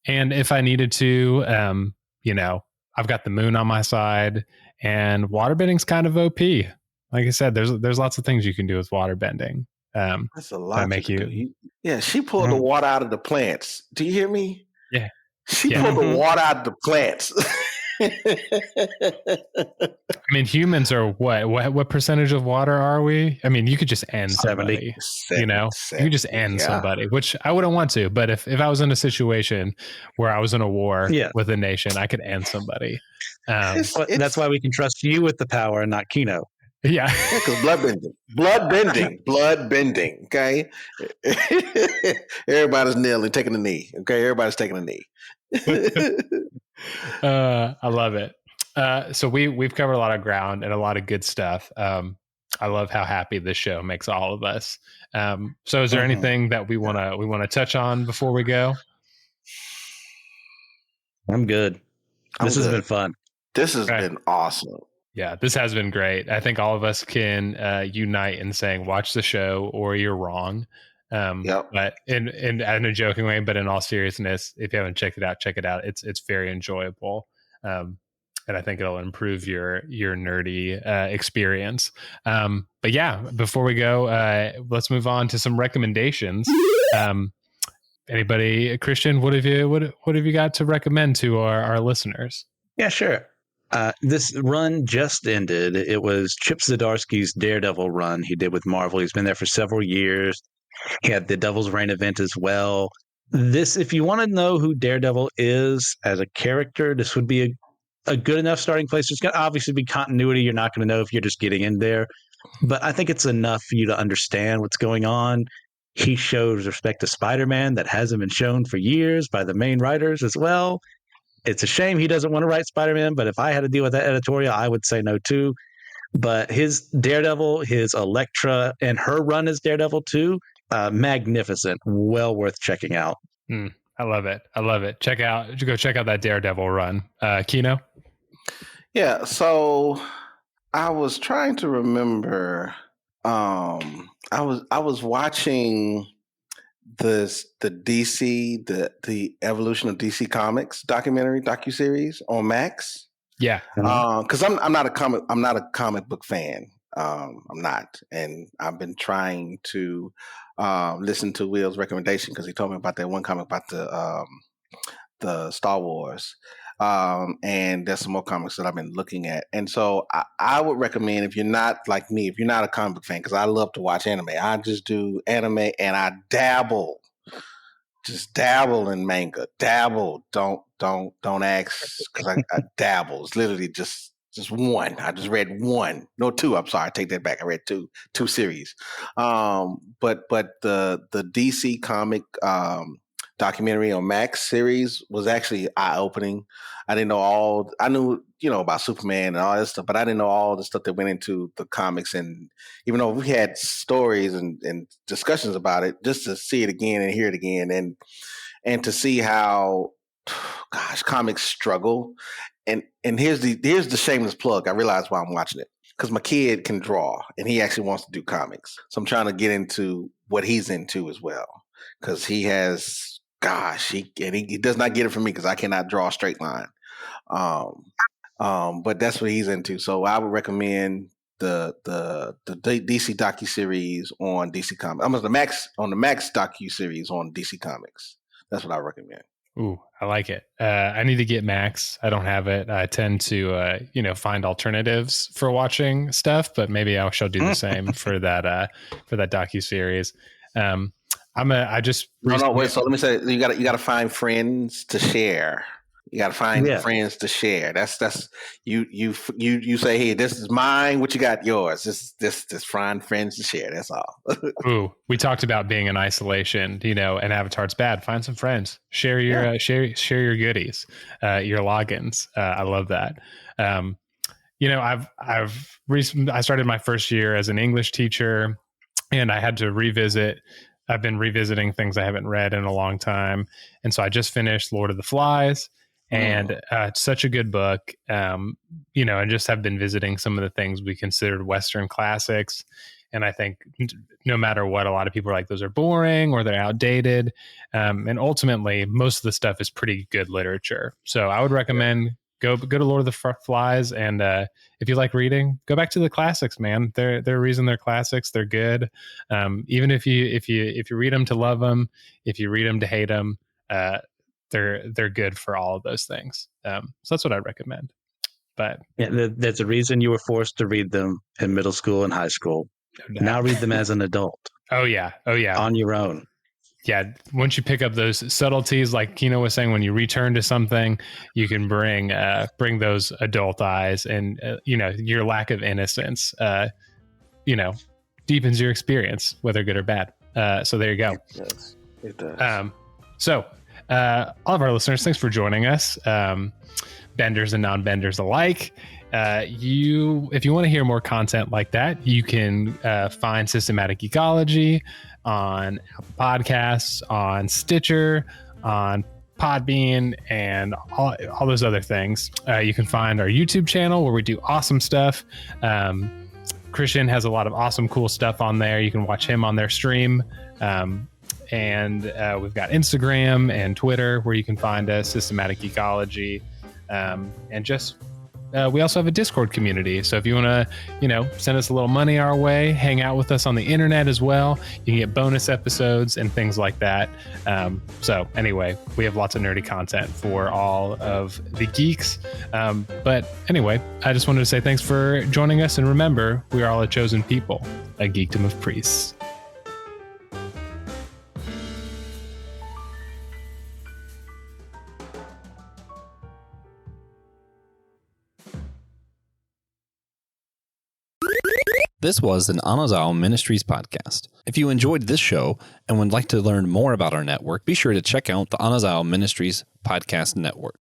if I needed to, I've got the moon on my side, and waterbending's kind of OP. Like I said, there's lots of things you can do with waterbending. That's a lot make you do. Yeah, she pulled the water out of the plants. Do you hear me? Yeah. She pulled the water out of the plants. I mean, humans are what percentage of water are we? I mean, you could just end 70, somebody. You could just end somebody, which I wouldn't want to. But if I was in a situation where I was in a war with a nation, I could end somebody. That's why we can trust you with the power and not Keno. Yeah, because blood bending. Okay, everybody's kneeling, taking a knee. Okay, everybody's taking a knee. I love it. So we've covered a lot of ground and a lot of good stuff. I love how happy this show makes all of us. So is there anything that we want to touch on before we go? I'm good. This has been fun. This has been awesome. Yeah, this has been great. I think all of us can unite in saying, watch the show or you're wrong. But in a joking way, but in all seriousness, if you haven't checked it out, check it out. It's very enjoyable. And I think it'll improve your nerdy experience. But yeah, before we go, let's move on to some recommendations. Anybody, Christian, what have you got to recommend to our listeners? Yeah, sure. This run just ended. It was Chip Zdarsky's Daredevil run he did with Marvel. He's been there for several years. He had the Devil's Reign event as well. If you want to know who Daredevil is as a character, this would be a good enough starting place. There's going to obviously be continuity. You're not going to know if you're just getting in there. But I think it's enough for you to understand what's going on. He shows respect to Spider-Man that hasn't been shown for years by the main writers as well. It's a shame he doesn't want to write Spider-Man, but if I had to deal with that editorial, I would say no too. But his Daredevil, his Elektra, and her run as Daredevil too, magnificent. Well worth checking out. I love it. Go check out that Daredevil run. Keno? Yeah, so I was trying to remember. I was watching the DC, the evolution of DC Comics docuseries on Max. Yeah, because I'm not a comic book fan. I'm not, and I've been trying to listen to Will's recommendation because he told me about that one comic about the Star Wars. And there's some more comics that I've been looking at. And so I would recommend, if you're not like me, if you're not a comic book fan, because I love to watch anime. I just do anime and I just dabble in manga. Dabble. Don't ask, because I dabble. It's literally just one. I just read one. No, two. I'm sorry. I take that back. I read two series. But the DC comic documentary on Max series was actually eye-opening. I didn't know I knew, about Superman and all that stuff, but I didn't know all the stuff that went into the comics. And even though we had stories and discussions about it, just to see it again and hear it again and to see how, gosh, comics struggle. And here's the shameless plug. I realized why I'm watching it. Because my kid can draw and he actually wants to do comics. So I'm trying to get into what he's into as well. Because he has, he does not get it from me because I cannot draw a straight line. But that's what he's into. So I would recommend the DC docuseries on DC Comics. I'm on the Max docuseries on DC Comics. That's what I recommend. Ooh, I like it. I need to get Max. I don't have it. I tend to, find alternatives for watching stuff, but maybe I shall do the same for that docuseries. Wait. So let me say, you got to find friends to share. You got to find friends to share. That's you say, hey, this is mine. What you got? Yours. Just find friends to share. That's all. Ooh, we talked about being in isolation, and Avatar's bad. Find some friends. Share your share your goodies, your logins. I love that. I started my first year as an English teacher, and I had to revisit. I've been revisiting things I haven't read in a long time, and so I just finished Lord of the Flies. And it's such a good book, and just have been visiting some of the things we considered Western classics. And I think no matter what, a lot of people are like, those are boring or they're outdated. And ultimately, most of the stuff is pretty good literature. So I would recommend go to Lord of the Flies. And if you like reading, go back to the classics, man. They're a reason they're classics. They're good. Even if you read them to love them, if you read them to hate them, they're good for all of those things. So that's what I recommend. But there's a reason you were forced to read them in middle school and high school. No, now read them as an adult. Oh yeah. On your own. Yeah. Once you pick up those subtleties, like Keno was saying, when you return to something, you can bring those adult eyes and your lack of innocence. Deepens your experience, whether good or bad. So there you go. It does. So. All of our listeners, thanks for joining us, benders and non-benders alike. If you want to hear more content like that, you can find Systematic Geekology on Apple Podcasts, on Stitcher, on Podbean, and all those other things. You can find our YouTube channel where we do awesome stuff. Christian has a lot of awesome, cool stuff on there. You can watch him on their stream. And we've got Instagram and Twitter where you can find us, Systematic Geekology. And just we also have a Discord community. So if you want to, send us a little money our way, hang out with us on the internet as well, you can get bonus episodes and things like that. So anyway, we have lots of nerdy content for all of the geeks. But anyway, I just wanted to say thanks for joining us. And remember, we are all a chosen people, a geekdom of priests. This was an Anazao Ministries podcast. If you enjoyed this show and would like to learn more about our network, be sure to check out the Anazao Ministries podcast network.